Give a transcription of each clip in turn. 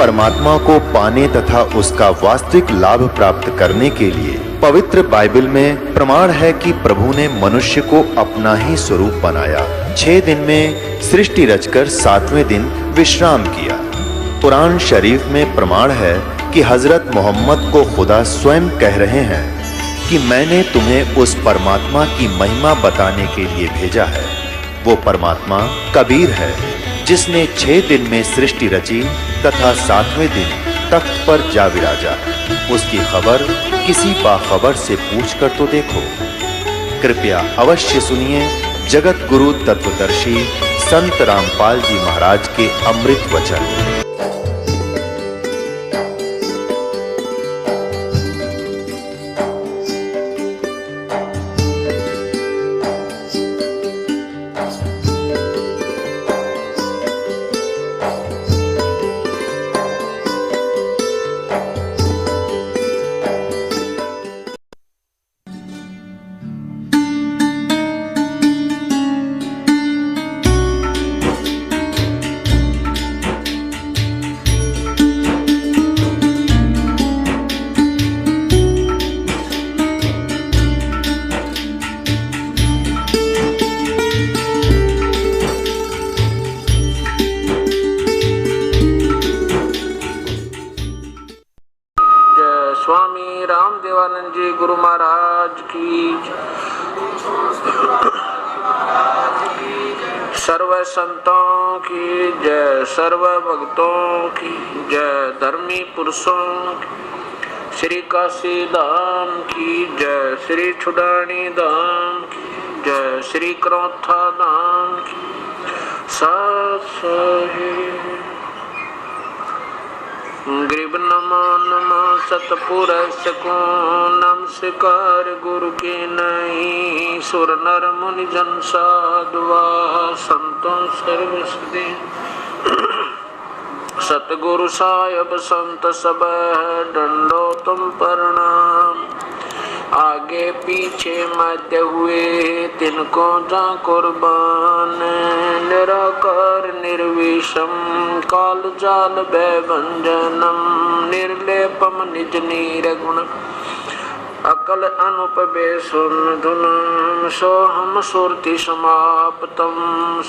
परमात्मा को पाने तथा उसका वास्तविक लाभ प्राप्त करने के लिए पवित्र बाइबल में प्रमाण है कि प्रभु ने मनुष्य को अपना ही स्वरूप बनाया। 6 दिन में सृष्टि रचकर 7वें दिन विश्राम किया। कुरान शरीफ में प्रमाण है कि हजरत मोहम्मद को खुदा स्वयं कह रहे हैं कि मैंने तुम्हें उस परमात्मा की महिमा बताने के लिए भेजा है। वो परमात्मा कबीर है जिसने 6 दिन में सृष्टि रची तथा 7वें दिन तख्त पर जा विराजा। उसकी खबर किसी बाखबर से पूछ कर तो देखो। कृपया अवश्य सुनिए जगत गुरु तत्वदर्शी संत रामपाल जी महाराज के अमृत वचन। स्वामी रामदेवानंद जी गुरु महाराज की। सर्व संतों की जय, सर्व भक्तों की जय, धर्मी पुरुषों की, श्री काशी धाम की जय, श्री छुडानी धाम की जय, श्री क्रोथा धाम की गरीब नमो नमो सतपुरुष को नमस्कार गुरु के नहीं। सुर नर मुनि जन साधुआ संतों सर्वसदे सतगुरु साहिब संत सब डंडो तुम प्रणाम। आगे पीछे मध्य हुए तिनको जा कुर्बान। निराकार निर्विषम काल जाल भयभंजनम निर्लेपम निज नीरगुण अकल अनुपवेशुन धुनम सोहम सुरति समाप्तम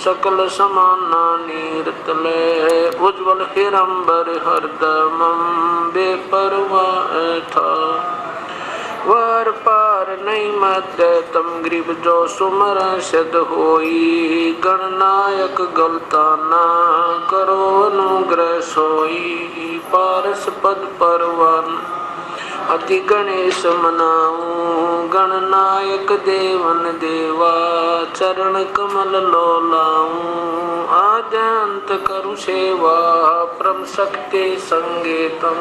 सकल समाना नीरतले उज्ज्वल हिरंबर हरदमम बेपरवाह था वार पार नहीं मत तम गरीब जो सुमर सिद्ध होई। गणनायक गलता ना करो अनुग्रह सोई। पारस पद परवन अति गणेश मनाऊं। गणनायक देवन देवा चरण कमल लो लाऊं। आद्य अंत करु सेवा परम शक्ति संगीतम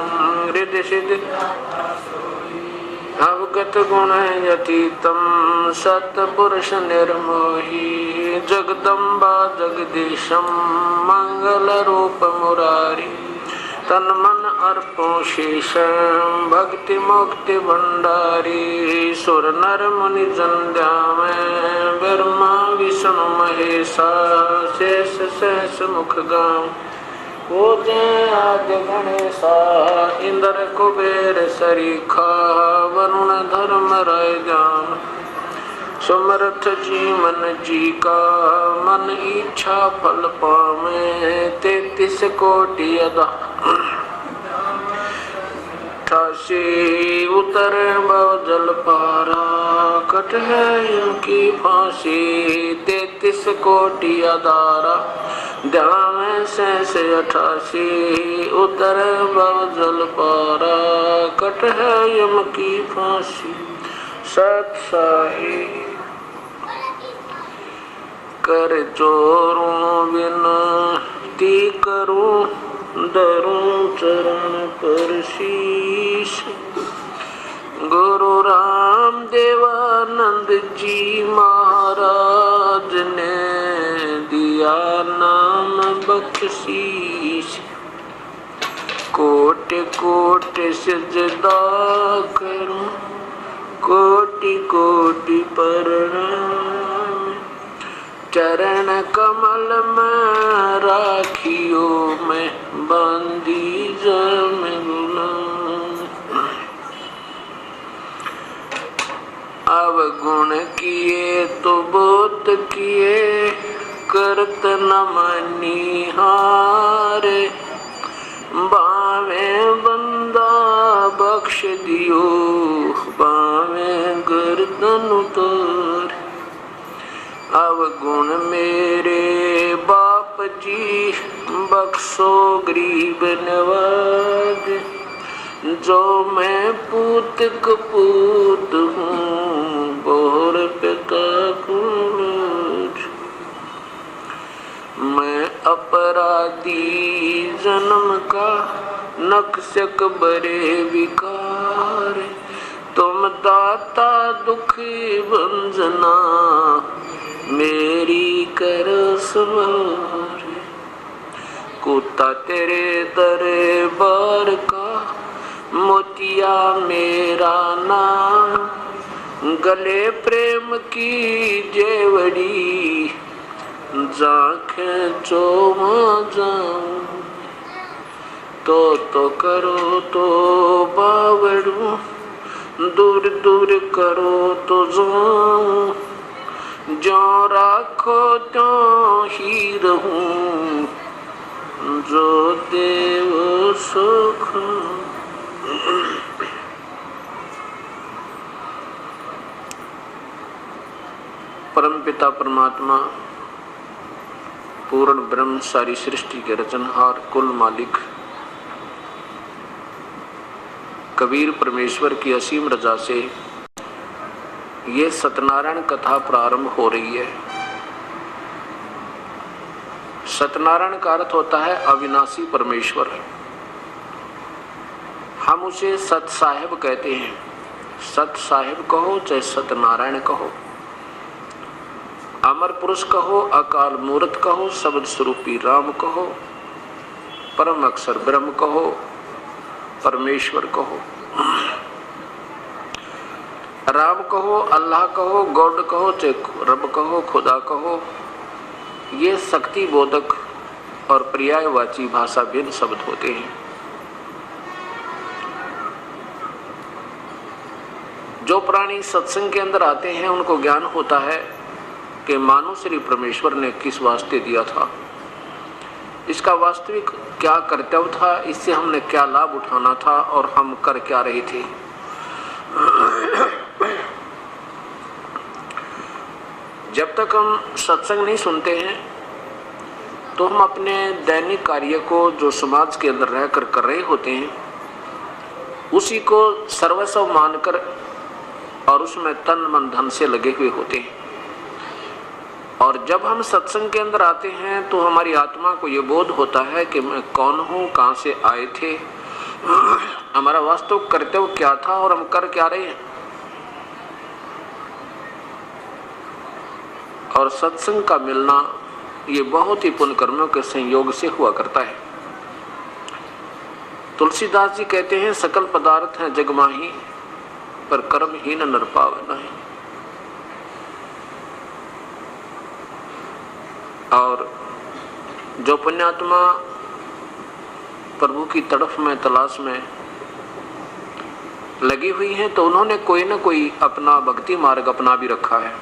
हृदय सिद्ध अवगत गुण यतीतम सतपुरुष निर्मोही। जगदम्बा जगदीशम मंगल रूप मुरारी तन मन अर्पो शेष भक्ति मुक्ति भंडारी। सुर नर मुनि जन में ब्रह्मा विष्णु महेशा शेष शेष मुख गाँव वो जय आद्य गणेशा इंद्र कुबेर सरीखा वरुण धर्म राय ज्ञान समर्थ जीवन जी का मन इच्छा फल पावे। 33 कोटि अदा 88 उतर भव जल पारा कट है इनकी फांसी। 33 कोटि अदारा ध्यान से 88 उतर भव जल पारा कट है यम की फांसी। सत्साही कर चोरों विनती करूं धरूं चरण पर शीश। गुरु राम देवानंद जी महाराज ने दिया नाम बख्शीश। कोटि कोटि सजदा करूं कोटि कोटि प्रणाम। चरण कमल में राखियो में बंदी अवगुण किए तो बहुत किए, करत न मनिहारे। बावे बंदा बख्श दियो, बावे गर्दन उतार। अवगुण मेरे बाप जी, बख्शो गरीब नवाज। जो मैं पूत कपूत हूँ, बोर पिता कुछ। मैं अपराधी जन्म का, नक्शक बरे विकार। तुम दाता दुखी भंजना, मेरी करो संवार। कुत्ता तेरे दरबार का, मोतिया मेरा नाम। गले प्रेम की जेवड़ी, जांखें जो जाऊं। तो करो तो बावड़ू, दूर दूर करो तो जाऊं। जो राखो तो ही रहूं, जो देव सुख। परमपिता परमात्मा, पूर्ण ब्रह्म, सारी सृष्टि के रचनहार, कुल मालिक कबीर परमेश्वर की असीम रजा से ये सत्यनारायण कथा प्रारंभ हो रही है। सत्यनारायण का अर्थ होता है अविनाशी परमेश्वर। हम उसे सत साहिब कहते हैं। सत साहिब कहो चाहे सत्यनारायण कहो, अमर पुरुष कहो, अकाल मूर्त कहो, शब्द स्वरूपी राम कहो, परम अक्षर ब्रह्म कहो, परमेश्वर कहो, राम कहो, अल्लाह कहो, गॉड कहो, चाहे रब कहो, खुदा कहो, ये शक्ति बोधक और पर्यायवाची भाषा भिन्न शब्द होते हैं। जो प्राणी सत्संग के अंदर आते हैं उनको ज्ञान होता है कि मानो श्री परमेश्वर ने किस वास्ते दिया था, इसका वास्तविक क्या कर्तव्य था, इससे हमने क्या लाभ उठाना था और हम कर क्या रहे थे। जब तक हम सत्संग नहीं सुनते हैं तो हम अपने दैनिक कार्य को जो समाज के अंदर रहकर कर रहे होते हैं उसी को सर्वस्व मानकर और उसमें तन मन धन से लगे हुए होते हैं। और जब हम सत्संग के अंदर आते हैं तो हमारी आत्मा को ये बोध होता है कि मैं कौन हूँ, कहाँ से आए थे, हमारा वास्तविक कर्तव्य क्या था और हम कर क्या रहे हैं। और सत्संग का मिलना ये बहुत ही पुण्य कर्मों के संयोग से हुआ करता है। तुलसीदास जी कहते हैं सकल पदार्थ हैं जग माही, पर कर्म ही न नर पावे नहीं। और जो पुण्यात्मा प्रभु की तड़फ में तलाश में लगी हुई हैं तो उन्होंने कोई न कोई अपना भक्ति मार्ग अपना भी रखा है।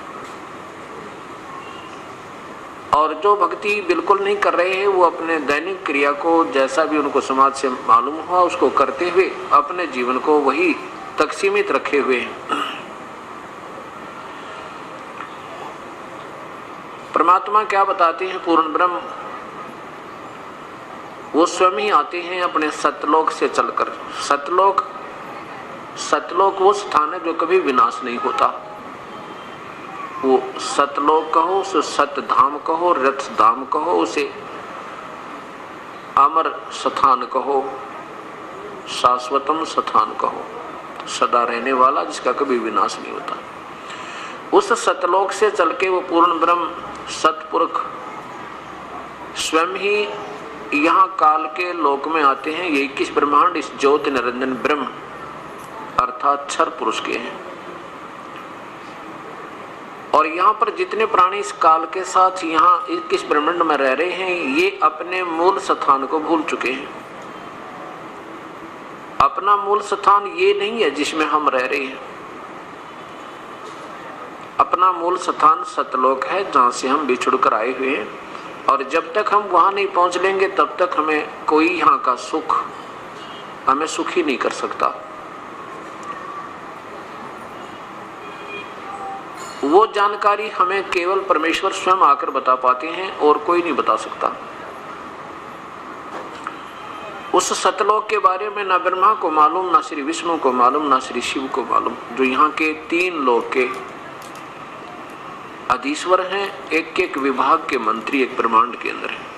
और जो भक्ति बिल्कुल नहीं कर रहे हैं वो अपने दैनिक क्रिया को जैसा भी उनको समाज से मालूम हुआ उसको करते हुए अपने जीवन को वही तक सीमित रखे हुए हैं। परमात्मा क्या बताते हैं, पूर्ण ब्रह्म वो स्वयं ही आते हैं अपने सतलोक से चलकर। सतलोक वो स्थान है जो कभी विनाश नहीं होता। वो सतलोक कहो, उसे सतधाम कहो, रथ धाम कहो, उसे अमर स्थान कहो, शाश्वतम स्थान कहो, सदा रहने वाला जिसका कभी विनाश नहीं होता। उस सतलोक से चल के वो पूर्ण ब्रह्म सतपुरुष स्वयं ही यहाँ काल के लोक में आते हैं। ये 21 ब्रह्मांड इस ज्योति निरंजन ब्रह्म अर्थात क्षर पुरुष के हैं। और यहाँ पर जितने प्राणी इस काल के साथ यहाँ 21 ब्रह्मांड में रह रहे हैं ये अपने मूल स्थान को भूल चुके हैं। अपना मूल स्थान ये नहीं है जिसमें हम रह रहे हैं। अपना मूल स्थान सतलोक है, जहाँ से हम बिछुड़ कर आए हुए हैं, और जब तक हम वहाँ नहीं पहुँच लेंगे तब तक हमें कोई यहाँ का सुख हमें सुखी नहीं कर सकता। वो जानकारी हमें केवल परमेश्वर स्वयं आकर बता पाते हैं और कोई नहीं बता सकता। उस सतलोक के बारे में ना ब्रह्मा को मालूम, ना श्री विष्णु को मालूम, ना श्री शिव को मालूम, जो यहाँ के 3 लोक के अधीश्वर हैं, एक एक विभाग के मंत्री एक ब्रह्मांड के अंदर है।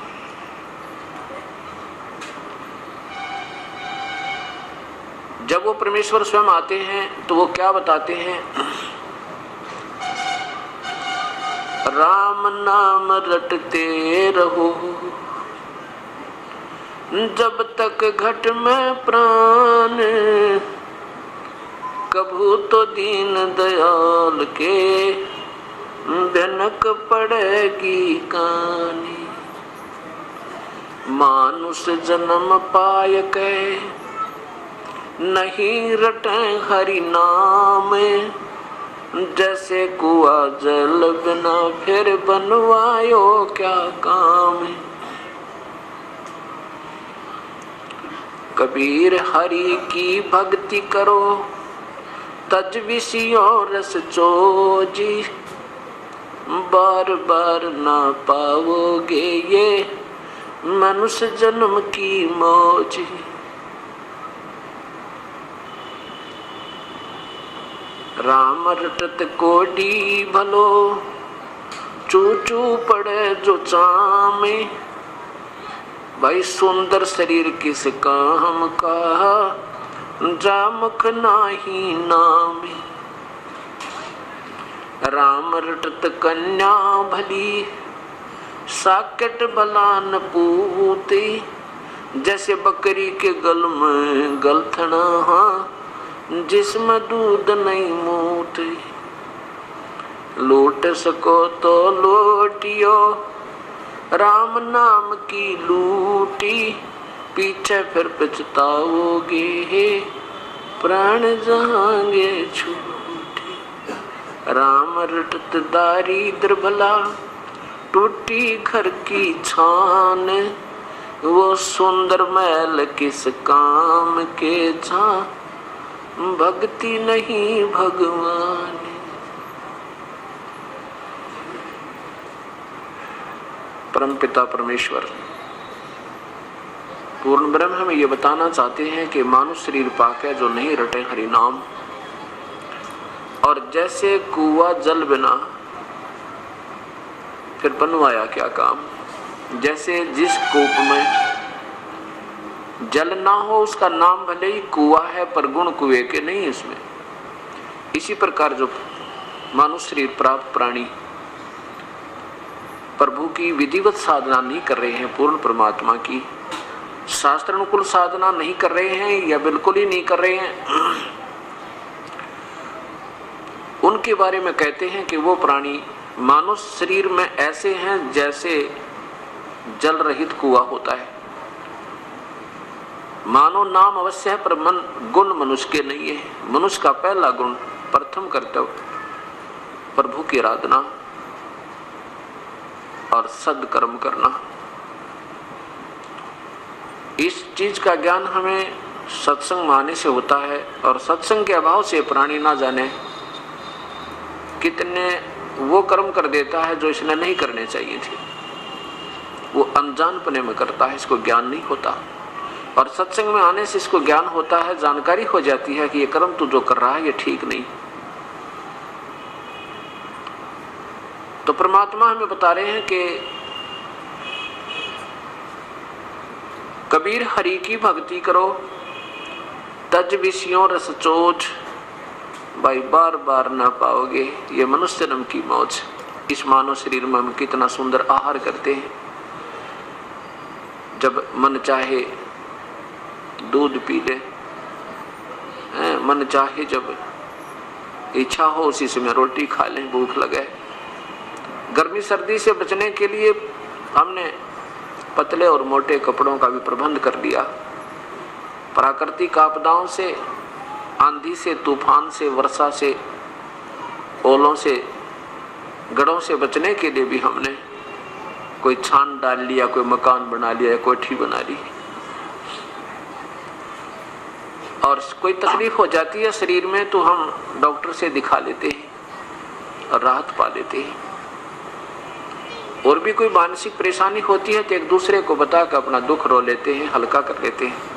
जब वो परमेश्वर स्वयं आते हैं तो वो क्या बताते हैं? राम नाम रटते रहो जब तक घट में प्राण, कभू तो दीन दयाल के भनक पड़ेगी कानी। मानुष जन्म पाय के नहीं रटे हरि नाम, जैसे कुआ जल बिना फिर बनवायो क्या काम। कबीर हरि की भक्ति करो तज विषयों रस चोजी, बार बार ना पाओगे ये मनुष्य जन्म की मौज। राम रटत कोडी भलो, चू चू पड़े जो चामे। भाई सुंदर शरीर किस काम का, जामुख नाही नामे। राम रटत कन्या भली, साकेट भला न पूती। जैसे बकरी के गल में गलथना, जिसमें दूध नहीं मूती। लूट सको तो लूटियो, राम नाम की लूटी। पीछे फिर पछताओगे, प्राण जाएंगे छूटी। राम रटत दारिद्र भला, टूटी घर की छान। वो सुंदर महल किस काम के जा, भक्ति नहीं भगवान। परमपिता परमेश्वर पूर्ण ब्रह्म हमें ये बताना चाहते हैं कि मानुष शरीर पाके जो नहीं रटे हरि नाम, और जैसे कुआ जल बिना फिर बनवाया क्या काम। जैसे जिस कूप में जल ना हो उसका नाम भले ही कुआ है, पर गुण कुएं के नहीं इसमें। इसी प्रकार जो मानुष शरीर प्राप्त प्राणी प्रभु की विधिवत साधना नहीं कर रहे हैं, पूर्ण परमात्मा की शास्त्र अनुकूल साधना नहीं कर रहे हैं या बिल्कुल ही नहीं कर रहे हैं, उनके बारे में कहते हैं कि वो प्राणी मानुष शरीर में ऐसे हैं जैसे जल रहित कुआ होता है। मानो नाम अवश्य है पर मन गुण मनुष्य के नहीं है। मनुष्य का पहला गुण प्रथम कर्तव्य प्रभु की आराधना और सद्कर्म करना। इस चीज का ज्ञान हमें सत्संग माने से होता है, और सत्संग के अभाव से प्राणी ना जाने कितने वो कर्म कर देता है जो इसने नहीं करने चाहिए थे। वो अनजानपने में करता है, इसको ज्ञान नहीं होता। और सत्संग में आने से इसको ज्ञान होता है, जानकारी हो जाती है कि ये कर्म तू जो कर रहा है ये ठीक नहीं। तो परमात्मा हमें बता रहे हैं कि कबीर हरि की भक्ति करो तज विषयों रस चोज। भाई बार बार ना पाओगे ये मनुष्य जन्म की मौज। इस मानव शरीर में हम कितना सुंदर आहार करते हैं। जब मन चाहे दूध पी ले, मन चाहे जब इच्छा हो उसी समय रोटी खा लें, भूख लगे। गर्मी सर्दी से बचने के लिए हमने पतले और मोटे कपड़ों का भी प्रबंध कर दिया। प्राकृतिक आपदाओं से, आंधी से, तूफान से, वर्षा से, ओलों से गढ़ों से बचने के लिए भी हमने कोई छान डाल लिया, कोई मकान बना लिया, कोठी बना ली, और कोई तकलीफ हो जाती है शरीर में तो हम डॉक्टर से दिखा लेते हैं और राहत पा लेते हैं। और भी कोई मानसिक परेशानी होती है तो एक दूसरे को बताकर अपना दुख रो लेते हैं, हल्का कर लेते हैं।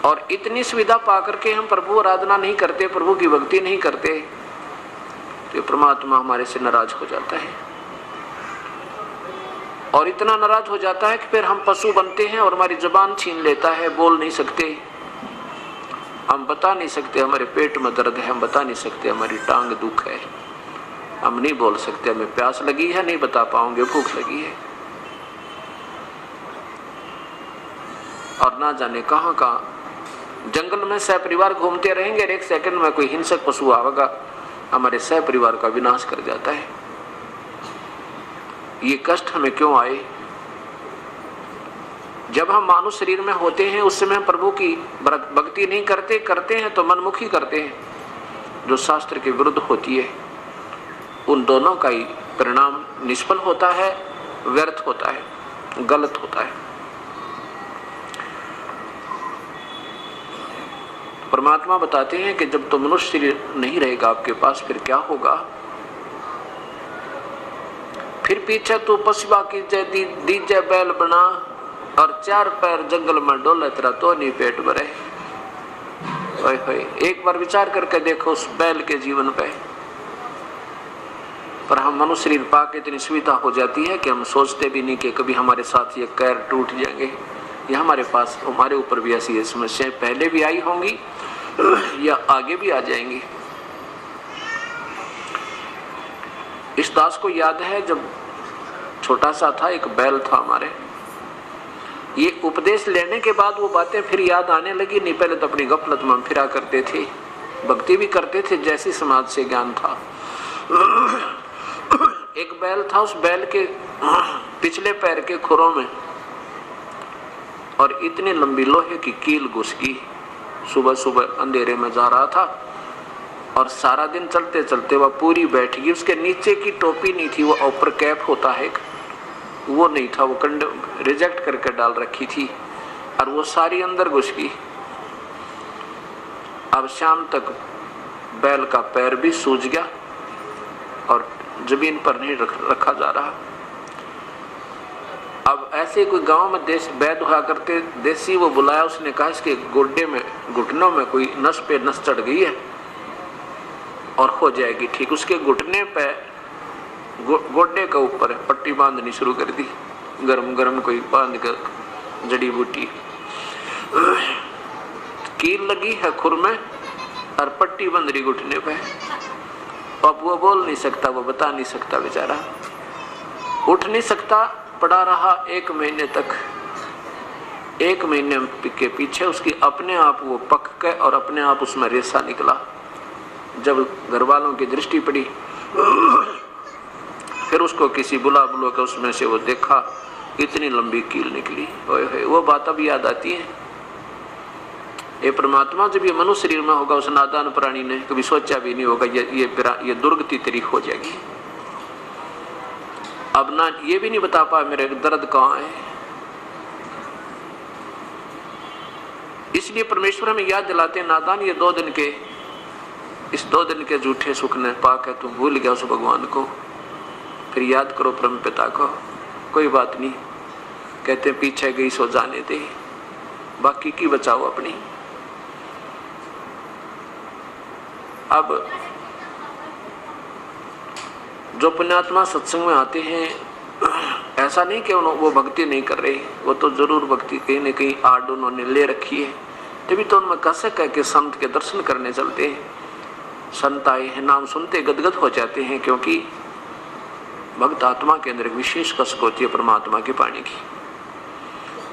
और इतनी सुविधा पाकर के हम प्रभु आराधना नहीं करते, प्रभु की भक्ति नहीं करते, तो परमात्मा हमारे से नाराज हो जाता है। और इतना नाराज हो जाता है कि फिर हम पशु बनते हैं और हमारी जुबान छीन लेता है, बोल नहीं सकते, हम बता नहीं सकते हमारे पेट में दर्द है, हम बता नहीं सकते हमारी टांग दुख है, हम नहीं बोल सकते हमें प्यास लगी है, नहीं बता पाओगे भूख लगी है। और ना जाने कहां कहां जंगल में सह परिवार घूमते रहेंगे, एक सेकंड में कोई हिंसक पशु आवेगा, हमारे सह परिवार का विनाश कर जाता है। ये कष्ट हमें क्यों आए? जब हम मानव शरीर में होते हैं उस समय प्रभु की भक्ति नहीं करते हैं तो मनमुखी करते हैं, जो शास्त्र के विरुद्ध होती है। उन दोनों का ही परिणाम निष्फल होता है, व्यर्थ होता है, गलत होता है। परमात्मा बताते हैं कि जब तो मनुष्य शरीर नहीं रहेगा आपके पास, फिर क्या होगा? फिर पीछे तू पशुआ की दीजे बैल बना और 4 पैर जंगल में डोले, तेरा तो नहीं पेट भरे। एक बार विचार करके देखो उस बैल के जीवन पे। पर हम मनुष्य शरीर पाके इतनी सुविधा हो जाती है कि हम सोचते भी नहीं कि कभी हमारे साथ ये पैर टूट जाएंगे, या हमारे ऊपर भी ऐसी समस्याएं पहले भी आई होंगी या आगे भी आ जाएंगी। इस दास को याद है जब छोटा सा था, एक बैल था हमारे, ये उपदेश लेने के बाद वो बातें फिर याद आने लगी। नहीं पहले तो अपनी गफलत में फिरा करते थे, भक्ति भी करते थे जैसी समाज से ज्ञान था। एक बैल था, उस बैल के पिछले पैर के खुरों में और इतनी लंबी लोहे की कील घुस गई। सुबह सुबह अंधेरे में जा रहा था और सारा दिन चलते चलते वह पूरी बैठ गई। उसके नीचे की टोपी नहीं थी, वो ऊपर कैप होता है, वो नहीं था, वो कंडे रिजेक्ट करके डाल रखी थी और वो सारी अंदर घुस गई। अब शाम तक बैल का पैर भी सूज गया और जमीन पर नहीं रखा जा रहा। अब ऐसे कोई गांव में वैद्य हुआ करते देसी, वो बुलाया, उसने कहा इसके गोड्डे में, घुटनों में कोई नस पे नस चढ़ गई है और हो जाएगी ठीक। उसके घुटने पे गोड्डे के ऊपर पट्टी बांधनी शुरू कर दी, गरम गरम कोई बांध कर जड़ी बूटी, कील लगी है खुर में और पट्टी बंध रही घुटने पे। अब वो बोल नहीं सकता, वो बता नहीं सकता, बेचारा उठ नहीं सकता, पड़ा रहा 1 महीने तक। 1 महीने के पीछे उसकी अपने आप वो पक के और अपने आप उसमें रेशा निकला। जब घर वालों की दृष्टि पड़ी फिर उसको किसी बुला के उसमें से वो देखा, इतनी लंबी कील निकली। ओए वो बात अब याद आती है। ये परमात्मा जब ये मनुष्य शरीर में होगा, उस नादान प्राणी ने कभी सोचा भी नहीं होगा ये दुर्गति तेरी हो जाएगी। अब ना ये भी नहीं बता पा मेरे दर्द कहाँ है। इसलिए परमेश्वर हमें याद दिलाते, नादान ये 2 दिन के, इस 2 दिन के झूठे सुख ने पाक है, तुम भूल गया उस भगवान को, फिर याद करो परम पिता को। कोई बात नहीं, कहते पीछे गई सो जाने दे, बाकी की बचाओ अपनी। अब जो पुण्यात्मा सत्संग में आते हैं, ऐसा नहीं कि वो भक्ति नहीं कर रहे, वो तो जरूर भक्ति कहीं न कहीं आड़ उन्होंने ले रखी है, तभी तो उनमें कसक है कि संत के दर्शन करने चलते हैं। संत आए हैं, नाम सुनते गदगद हो जाते हैं, क्योंकि भक्त आत्मा के अंदर एक विशेष कसक होती है परमात्मा की पाने की।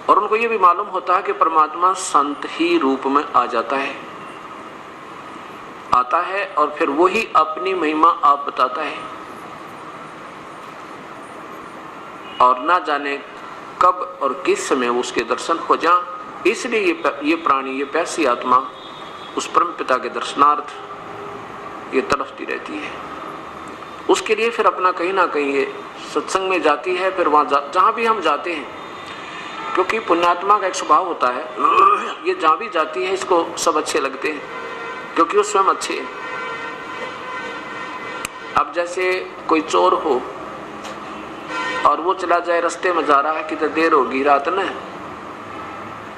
और उनको ये भी मालूम होता है कि परमात्मा संत ही रूप में आ जाता है, आता है और फिर वही अपनी महिमा आप बताता है। और ना जाने कब और किस समय उसके दर्शन हो जा, इसलिए ये प्राणी, ये पैसी आत्मा उस परम पिता के दर्शनार्थ ये तड़पती रहती है। उसके लिए फिर अपना कहीं ना कहीं ये सत्संग में जाती है, फिर वहाँ जहाँ भी हम जाते हैं, क्योंकि पुण्यात्मा का एक स्वभाव होता है, ये जहाँ भी जाती है इसको सब अच्छे लगते हैं क्योंकि वो स्वयं अच्छे हैं। अब जैसे कोई चोर हो और वो चला जाए, रास्ते में जा रहा है, कितनी देर होगी रात में,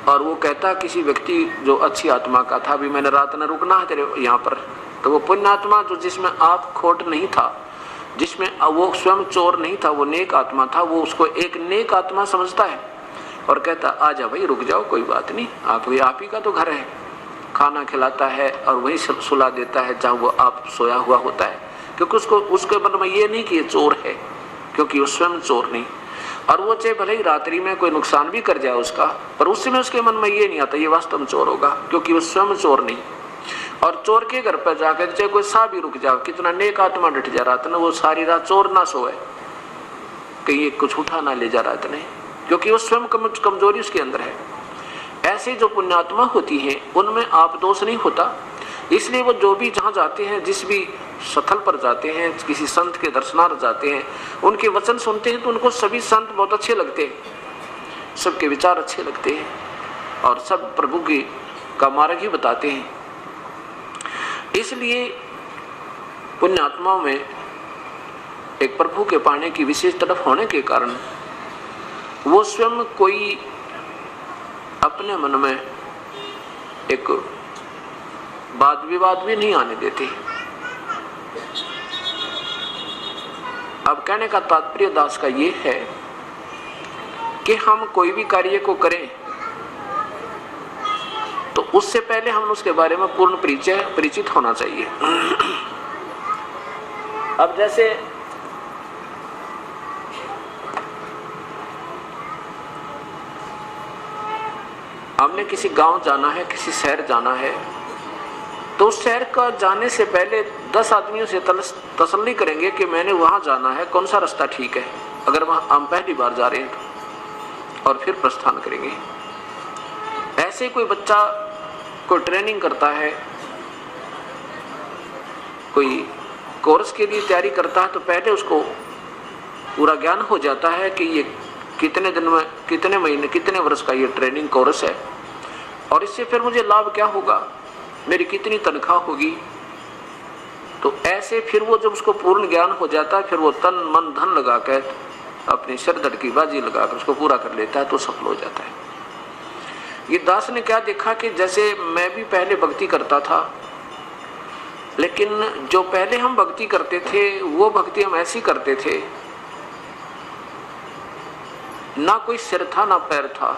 और वो कहता किसी व्यक्ति जो अच्छी आत्मा का था, अभी मैंने रात में रुकना है तेरे यहाँ पर, तो वो पुण्यात्मा जो जिसमें आप खोट नहीं था, जिसमें वो स्वयं चोर नहीं था, वो नेक आत्मा था, वो उसको एक नेक आत्मा समझता है और कहता आजा भाई रुक जाओ, कोई बात नहीं, आप ही का तो घर है। खाना खिलाता है और वही सुला देता है जहाँ वो आप सोया हुआ होता है, क्योंकि उसके मन में ये नहीं कि ये चोर है, क्योंकि वो स्वयं चोर नहीं। और वो चाहे भले ही रात्रि में कोई नुकसान भी कर जाए उसका, पर उस समय उसके मन में ये नहीं आता ये वास्तव में चोर होगा, क्योंकि वो स्वयं चोर नहीं। और चोर के घर पर जाकर चाहे कोई सा भी रुक जाओ, कितना नेक आत्मा डट जा रात ना, वो सारी रात चोर ना सोए, कहीं कुछ उठा ना ले जा रात ने, क्योंकि वो स्वयं कमजोरी उसके अंदर है। ऐसे जो पुण्यात्मा होती है उनमें आप दोष नहीं होता, इसलिए वो जो भी जहाँ जाते हैं, जिस भी स्थल पर जाते हैं, किसी संत के दर्शनार्थ जाते हैं, उनके वचन सुनते हैं तो उनको सभी संत बहुत अच्छे लगते हैं, सबके विचार अच्छे लगते हैं और सब प्रभु की का मार्ग ही बताते हैं। इसलिए पुण्यात्माओं में एक प्रभु के पाने की विशेष तरफ होने के कारण वो स्वयं कोई अपने मन में एक वाद विवाद भी नहीं आने देते। अब कहने का तात्पर्य दास का ये है कि हम कोई भी कार्य को करें तो उससे पहले हम उसके बारे में पूर्ण परिचित होना चाहिए। अब जैसे हमने किसी गांव जाना है, किसी शहर जाना है, तो उस शहर का जाने से पहले 10 आदमियों से तसल्ली करेंगे कि मैंने वहां जाना है, कौन सा रास्ता ठीक है, अगर वहां हम पहली बार जा रहे हैं तो, और फिर प्रस्थान करेंगे। ऐसे कोई बच्चा कोई ट्रेनिंग करता है, कोई कोर्स के लिए तैयारी करता है, तो पहले उसको पूरा ज्ञान हो जाता है कि ये कितने दिन में, कितने महीने, कितने वर्ष का ये ट्रेनिंग कोर्स है और इससे फिर मुझे लाभ क्या होगा, मेरी कितनी तनख्वाह होगी। तो ऐसे फिर वो जब उसको पूर्ण ज्ञान हो जाता है, फिर वो तन मन धन लगा कर अपनी सिरदर्द की बाजी लगाकर उसको पूरा कर लेता है तो सफल हो जाता है। ये दास ने क्या देखा कि जैसे मैं भी पहले भक्ति करता था, लेकिन जो पहले हम भक्ति करते थे वो भक्ति हम ऐसी करते थे, ना कोई सिर था ना पैर था,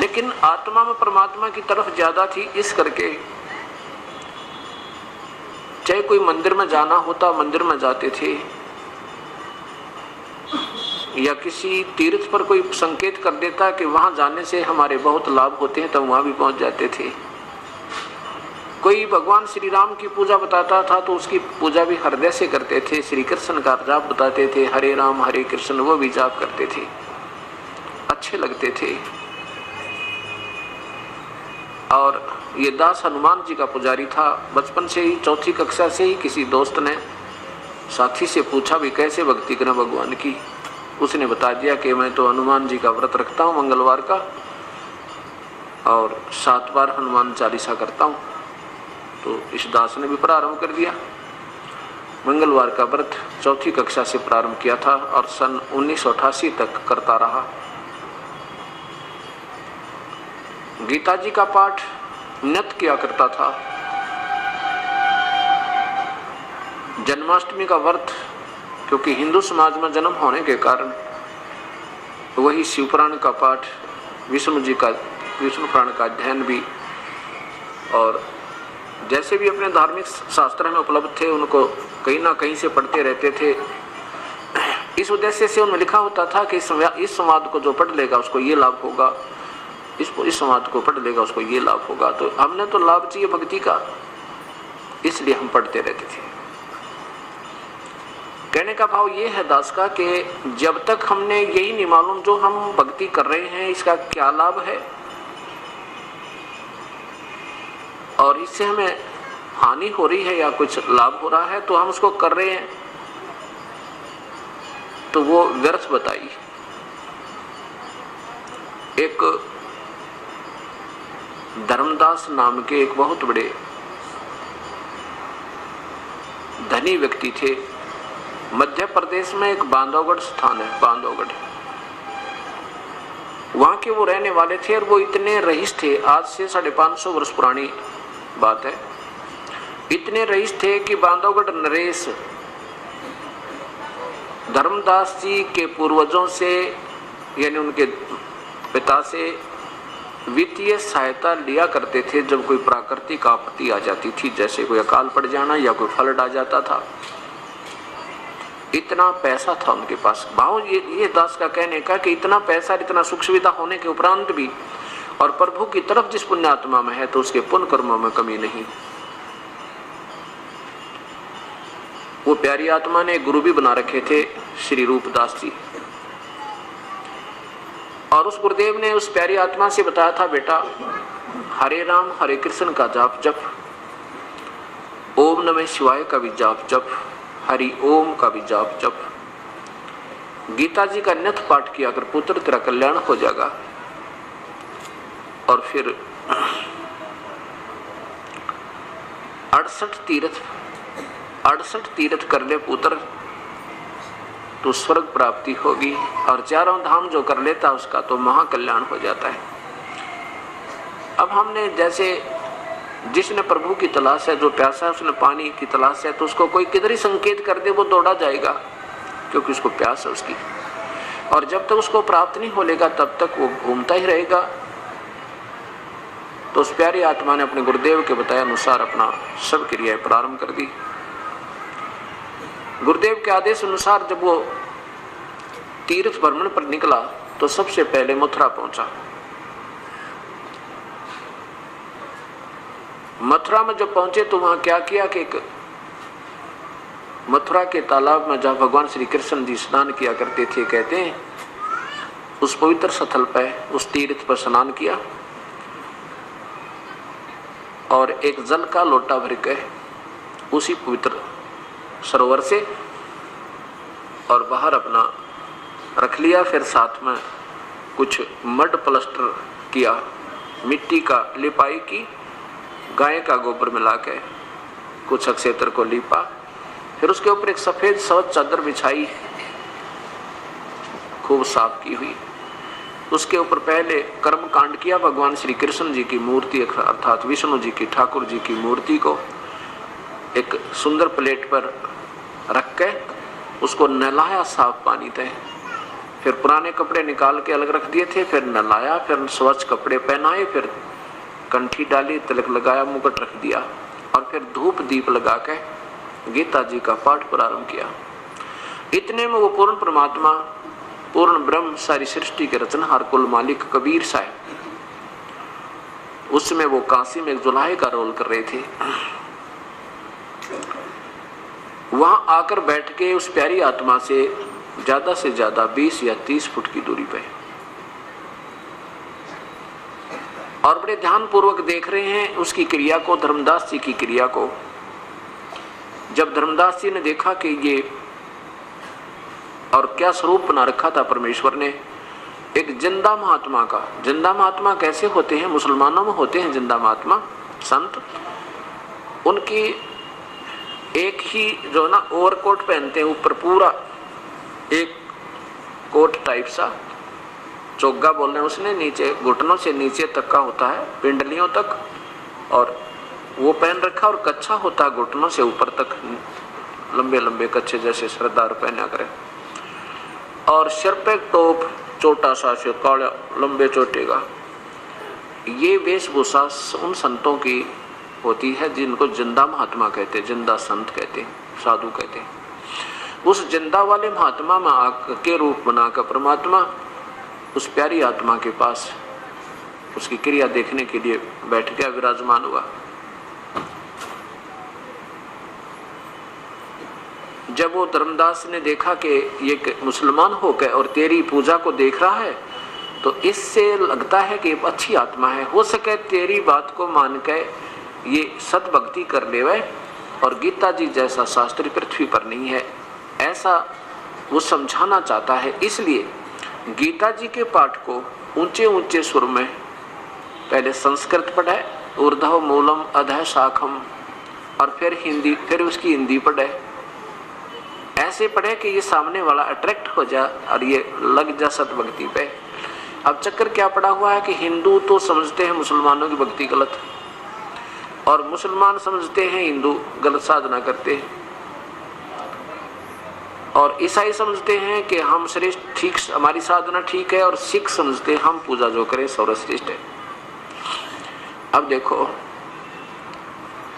लेकिन आत्मा में परमात्मा की तरफ ज्यादा थी। इस करके चाहे कोई मंदिर में जाना होता मंदिर में जाते थे, या किसी तीर्थ पर कोई संकेत कर देता कि वहां जाने से हमारे बहुत लाभ होते हैं, तब वहां भी पहुंच जाते थे। कोई भगवान श्री राम की पूजा बताता था तो उसकी पूजा भी हृदय से करते थे। श्री कृष्ण का जाप बताते थे, हरे राम हरे कृष्ण, वो भी जाप करते थे, अच्छे लगते थे। और ये दास हनुमान जी का पुजारी था। बचपन से ही, चौथी कक्षा से ही किसी दोस्त ने साथी से पूछा भी कैसे भक्ति करें भगवान की। उसने बता दिया कि मैं तो हनुमान जी का व्रत रखता हूँ मंगलवार का, और 7 बार हनुमान चालीसा करता हूँ। तो इस दास ने भी प्रारंभ कर दिया। मंगलवार का व्रत चौथी कक्षा से प्रारंभ किया था और सन 1988 तक करता रहा। गीता जी का पाठ नित्य किया करता था। जन्माष्टमी का व्रत, क्योंकि हिंदू समाज में जन्म होने के कारण वही शिवपुराण का पाठ, विष्णु पुराण का अध्ययन भी, और जैसे भी अपने धार्मिक शास्त्र में उपलब्ध थे उनको कहीं ना कहीं से पढ़ते रहते थे। इस उद्देश्य से उनमें लिखा होता था कि इस संवाद को जो पढ़ लेगा उसको ये लाभ होगा, इस संवाद को पढ़ लेगा उसको ये लाभ होगा। तो हमने तो लाभ चाहिए भक्ति का, इसलिए हम पढ़ते रहते थे। कहने का भाव ये है दास का कि जब तक हमने यही नहीं मालूम जो हम भक्ति कर रहे हैं इसका क्या लाभ है और इससे हमें हानि हो रही है या कुछ लाभ हो रहा है तो हम उसको कर रहे हैं तो वो व्यर्थ बताई। एक धर्मदास नाम के एक बहुत बड़े धनी व्यक्ति थे। मध्य प्रदेश में एक बांधवगढ़ स्थान है, बांधवगढ़, वहां के वो रहने वाले थे और वो इतने रईस थे, आज से 550 वर्ष पुरानी बात है, इतने रईस थे कि बांधवगढ़ नरेश धर्मदास जी के पूर्वजों से यानी उनके पिता से वित्तीय सहायता लिया करते थे जब कोई प्राकृतिक आपत्ति आ जाती थी, जैसे कोई अकाल पड़ जाना या कोई फ्लड आ जाता था। इतना पैसा था उनके पास। भाव ये दास का कहने का कि इतना पैसा, इतना सुख सुविधा होने के उपरांत भी और प्रभु की तरफ जिस पुण्यात्मा में है तो उसके पुण्य कर्मों में कमी नहीं। वो प्यारी आत्मा ने गुरु भी बना रखे थे, श्री रूपदास जी, और उस गुरुदेव ने उस प्यारी आत्मा से बताया था, बेटा हरे राम हरे कृष्ण का जाप जप, ओम नमः शिवाय का भी जाप जप, हरि ओम का भी जाप जप, गीता जी का नित्य पाठ किया कर पुत्र तेरा कल्याण हो जाएगा। और फिर 68 तीर्थ कर ले पुत्र तो स्वर्ग प्राप्ति होगी, और चारों धाम जो कर लेता उसका तो महाकल्याण हो जाता है। अब हमने जैसे जिसने प्रभु की तलाश है, जो प्यासा है उसने पानी की तलाश है, तो उसको कोई किधर ही संकेत कर दे वो दौड़ा जाएगा क्योंकि उसको प्यास है उसकी, और जब तक उसको प्राप्त नहीं हो लेगा तब तक वो घूमता ही रहेगा। तो उस प्यारी आत्मा ने अपने गुरुदेव के बताए अनुसार अपना सब क्रियाएं प्रारंभ कर दी। गुरुदेव के आदेश अनुसार जब वो तीर्थ भ्रमण पर निकला तो सबसे पहले मथुरा पहुंचा। मथुरा में जब पहुंचे तो वहां क्या किया कि एक मथुरा के तालाब में जहां भगवान श्री कृष्ण जी स्नान किया करते थे, कहते हैं उस पवित्र स्थल पर, उस तीर्थ पर स्नान किया और एक जल का लोटा भर के उसी पवित्र सरोवर से और बाहर अपना रख लिया। फिर साथ में कुछ मड प्लास्टर किया, मिट्टी का लिपाई की, गाय का गोबर मिला के कुछ अक्षेत्र को लीपा, फिर उसके ऊपर एक सफेद स्वच्छ चादर बिछाई, खूब साफ की हुई। उसके ऊपर पहले कर्म कांड किया, भगवान श्री कृष्ण जी की मूर्ति अर्थात विष्णु जी की, ठाकुर जी की मूर्ति को एक सुंदर प्लेट पर रख के उसको नहलाया साफ पानी से। फिर पुराने कपड़े निकाल के अलग रख दिए थे, फिर नहलाया, फिर स्वच्छ कपड़े पहनाए, फिर कंठी डाली, तिलक लगाया, मुकुट रख दिया और फिर धूप दीप लगा के गीता जी का पाठ प्रारंभ किया। इतने में वो पूर्ण परमात्मा, पूर्ण ब्रह्म, सारी सृष्टि के रचनहार, कुल मालिक कबीर साहब, उसमें वो काशी में एक जुलाहे का रोल कर रहे थे। वहां आकर बैठ के उस प्यारी आत्मा से ज्यादा 20 या 30 फुट की दूरी पे और बड़े ध्यान पूर्वक देख रहे हैं उसकी क्रिया को, धर्मदास जी की क्रिया को। जब धर्मदास जी ने देखा कि ये और क्या स्वरूप बना रखा था परमेश्वर ने, एक जिंदा महात्मा का। जिंदा महात्मा कैसे होते हैं? मुसलमानों में होते हैं जिंदा महात्मा संत। उनकी एक ही जो ना ओवरकोट पहनते हैं, ऊपर पूरा एक कोट टाइप सा, चोगा बोल रहे हैं उसने, नीचे घुटनों से नीचे तक का होता है, पिंडलियों तक, और वो पहन रखा, और कच्छा होता है घुटनों से ऊपर तक, लंबे लंबे कच्छे जैसे सरदार पहना करे, और सिर पे टोप छोटा सा से काला लंबे चोटे का। ये वेशभूषा उन संतों की होती है जिनको जिंदा महात्मा कहते हैं, जिंदा संत कहते हैं, साधु कहते हैं। उस जिंदा वाले महात्मा में के रूप बनाकर परमात्मा उस प्यारी आत्मा के पास उसकी क्रिया देखने के लिए बैठ गया, विराजमान हुआ। जब वो धर्मदास ने देखा कि ये मुसलमान होकर और तेरी पूजा को देख रहा है, तो इससे लगता है कि अच्छी आत्मा है, हो सके तेरी बात को मान के ये सतभक्ति कर लेवे और गीता जी जैसा शास्त्री पृथ्वी पर नहीं है, ऐसा वो समझाना चाहता है। इसलिए गीता जी के पाठ को ऊंचे ऊंचे सुर में पहले संस्कृत पढ़े, ऊर्ध्व मूलम अधः शाखम, और फिर हिंदी, फिर उसकी हिंदी पढ़े। ऐसे पढ़े कि ये सामने वाला अट्रैक्ट हो जाए और ये लग जा सतभक्ति पे। अब चक्कर क्या पड़ा हुआ है कि हिंदू तो समझते हैं मुसलमानों की भक्ति गलत, और मुसलमान समझते हैं हिंदू गलत साधना करते हैं, और ईसाई समझते हैं कि हम श्रेष्ठ, ठीक, हमारी साधना ठीक है, और सिख समझते हैं हम पूजा जो करें सर्वश्रेष्ठ है। अब देखो,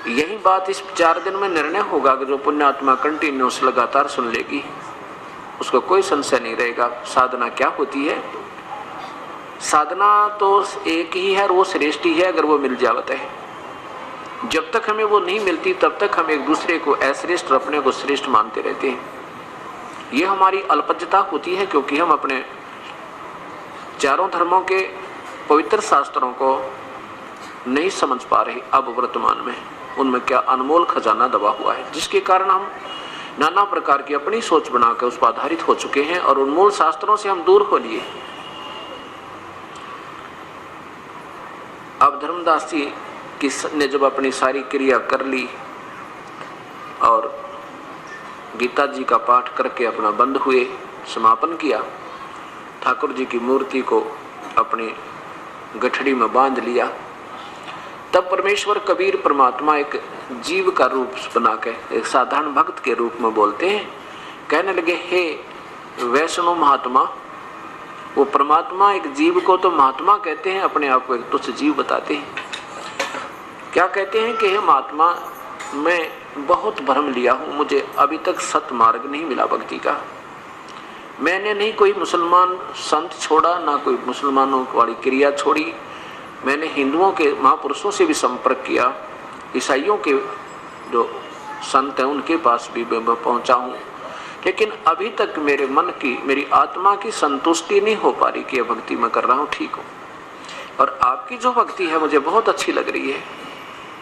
यही बात इस 4 दिन में निर्णय होगा कि जो पुण्यात्मा कंटिन्यूस लगातार सुन लेगी उसको कोई संशय नहीं रहेगा साधना क्या होती है। साधना तो एक ही है और वो श्रेष्ठ ही है अगर वो मिल जावत है। जब तक हमें वो नहीं मिलती तब तक हम एक दूसरे को अश्रेष्ठ और अपने को श्रेष्ठ मानते रहते हैं। ये हमारी अल्पज्यता होती है क्योंकि हम अपने चारों धर्मों के पवित्र शास्त्रों को नहीं समझ पा रहे। अब वर्तमान में उनमें क्या अनमोल खजाना दबा हुआ है, जिसके कारण हम नाना प्रकार की अपनी सोच बनाकर उस पर आधारित हो चुके हैं और उन्मूल शास्त्रों से हम दूर हो लिए। अब धर्मदास जी ने जब अपनी सारी क्रिया कर ली और गीता जी का पाठ करके अपना बंद हुए, समापन किया, ठाकुर जी की मूर्ति को अपनी गठड़ी में बांध लिया, तब परमेश्वर कबीर परमात्मा एक जीव का रूप बना के एक साधारण भक्त के रूप में बोलते हैं। कहने लगे, हे वैष्णव महात्मा, वो परमात्मा एक जीव को तो महात्मा कहते हैं, अपने आप को एक तुच्छ जीव बताते हैं। क्या कहते हैं कि हे महात्मा, मैं बहुत भ्रम लिया हूँ, मुझे अभी तक सत मार्ग नहीं मिला भक्ति का। मैंने नहीं कोई मुसलमान संत छोड़ा, ना कोई मुसलमानों वाली क्रिया छोड़ी। मैंने हिंदुओं के महापुरुषों से भी संपर्क किया, ईसाइयों के जो संत हैं उनके पास भी मैं पहुंचा हूँ, लेकिन अभी तक मेरे मन की, मेरी आत्मा की संतुष्टि नहीं हो पा रही कि भक्ति मैं कर रहा हूँ ठीक हूँ। और आपकी जो भक्ति है मुझे बहुत अच्छी लग रही है,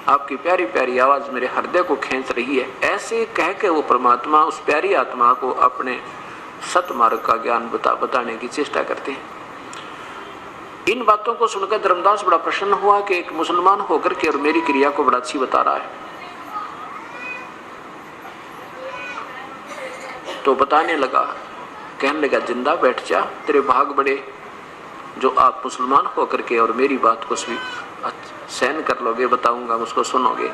आपकी प्यारी प्यारी आवाज़ मेरे हृदय को खींच रही है। ऐसे कह के वो परमात्मा उस प्यारी आत्मा को अपने सतमार्ग का ज्ञान बताने की चेष्टा करते हैं। इन बातों को सुनकर धर्मदास बड़ा प्रसन्न हुआ कि एक मुसलमान होकर के और मेरी क्रिया को बड़ा अच्छी बता रहा है। तो बताने लगा, कहने लगा, जिंदा बैठ जा, तेरे भाग बड़े जो आप मुसलमान होकर के और मेरी बात को भी सहन कर लोगे, बताऊंगा उसको सुनोगे।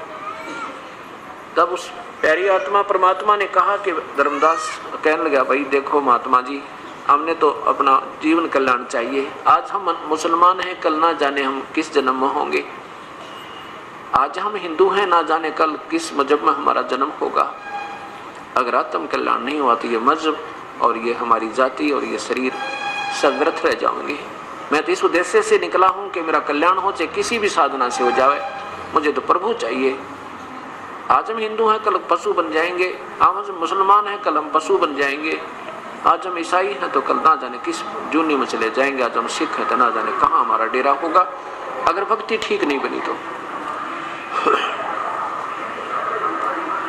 तब उस प्यारी आत्मा परमात्मा ने कहा कि धर्मदास कहने लगा, भाई देखो महात्मा जी, हमने तो अपना जीवन कल्याण चाहिए। आज हम मुसलमान हैं, कल ना जाने हम किस जन्म में होंगे। आज हम हिंदू हैं, ना जाने कल किस मजहब में हमारा जन्म होगा। अगर आत्म कल्याण नहीं हुआ तो ये मजहब और ये हमारी जाति और ये शरीर सब व्यर्थ रह जाएंगे। मैं तो इस उद्देश्य से निकला हूँ कि मेरा कल्याण हो, चाहे किसी भी साधना से हो जाए, मुझे तो प्रभु चाहिए। आज हम हिंदू हैं, कल पशु बन जाएंगे। आज हम मुसलमान हैं, कल हम पशु बन जाएंगे। आज हम ईसाई हैं तो कल ना जाने किस जूनी में चले जाएंगे। आज हम सिख हैं तो ना जाने कहाँ हमारा डेरा होगा, अगर भक्ति ठीक नहीं बनी तो।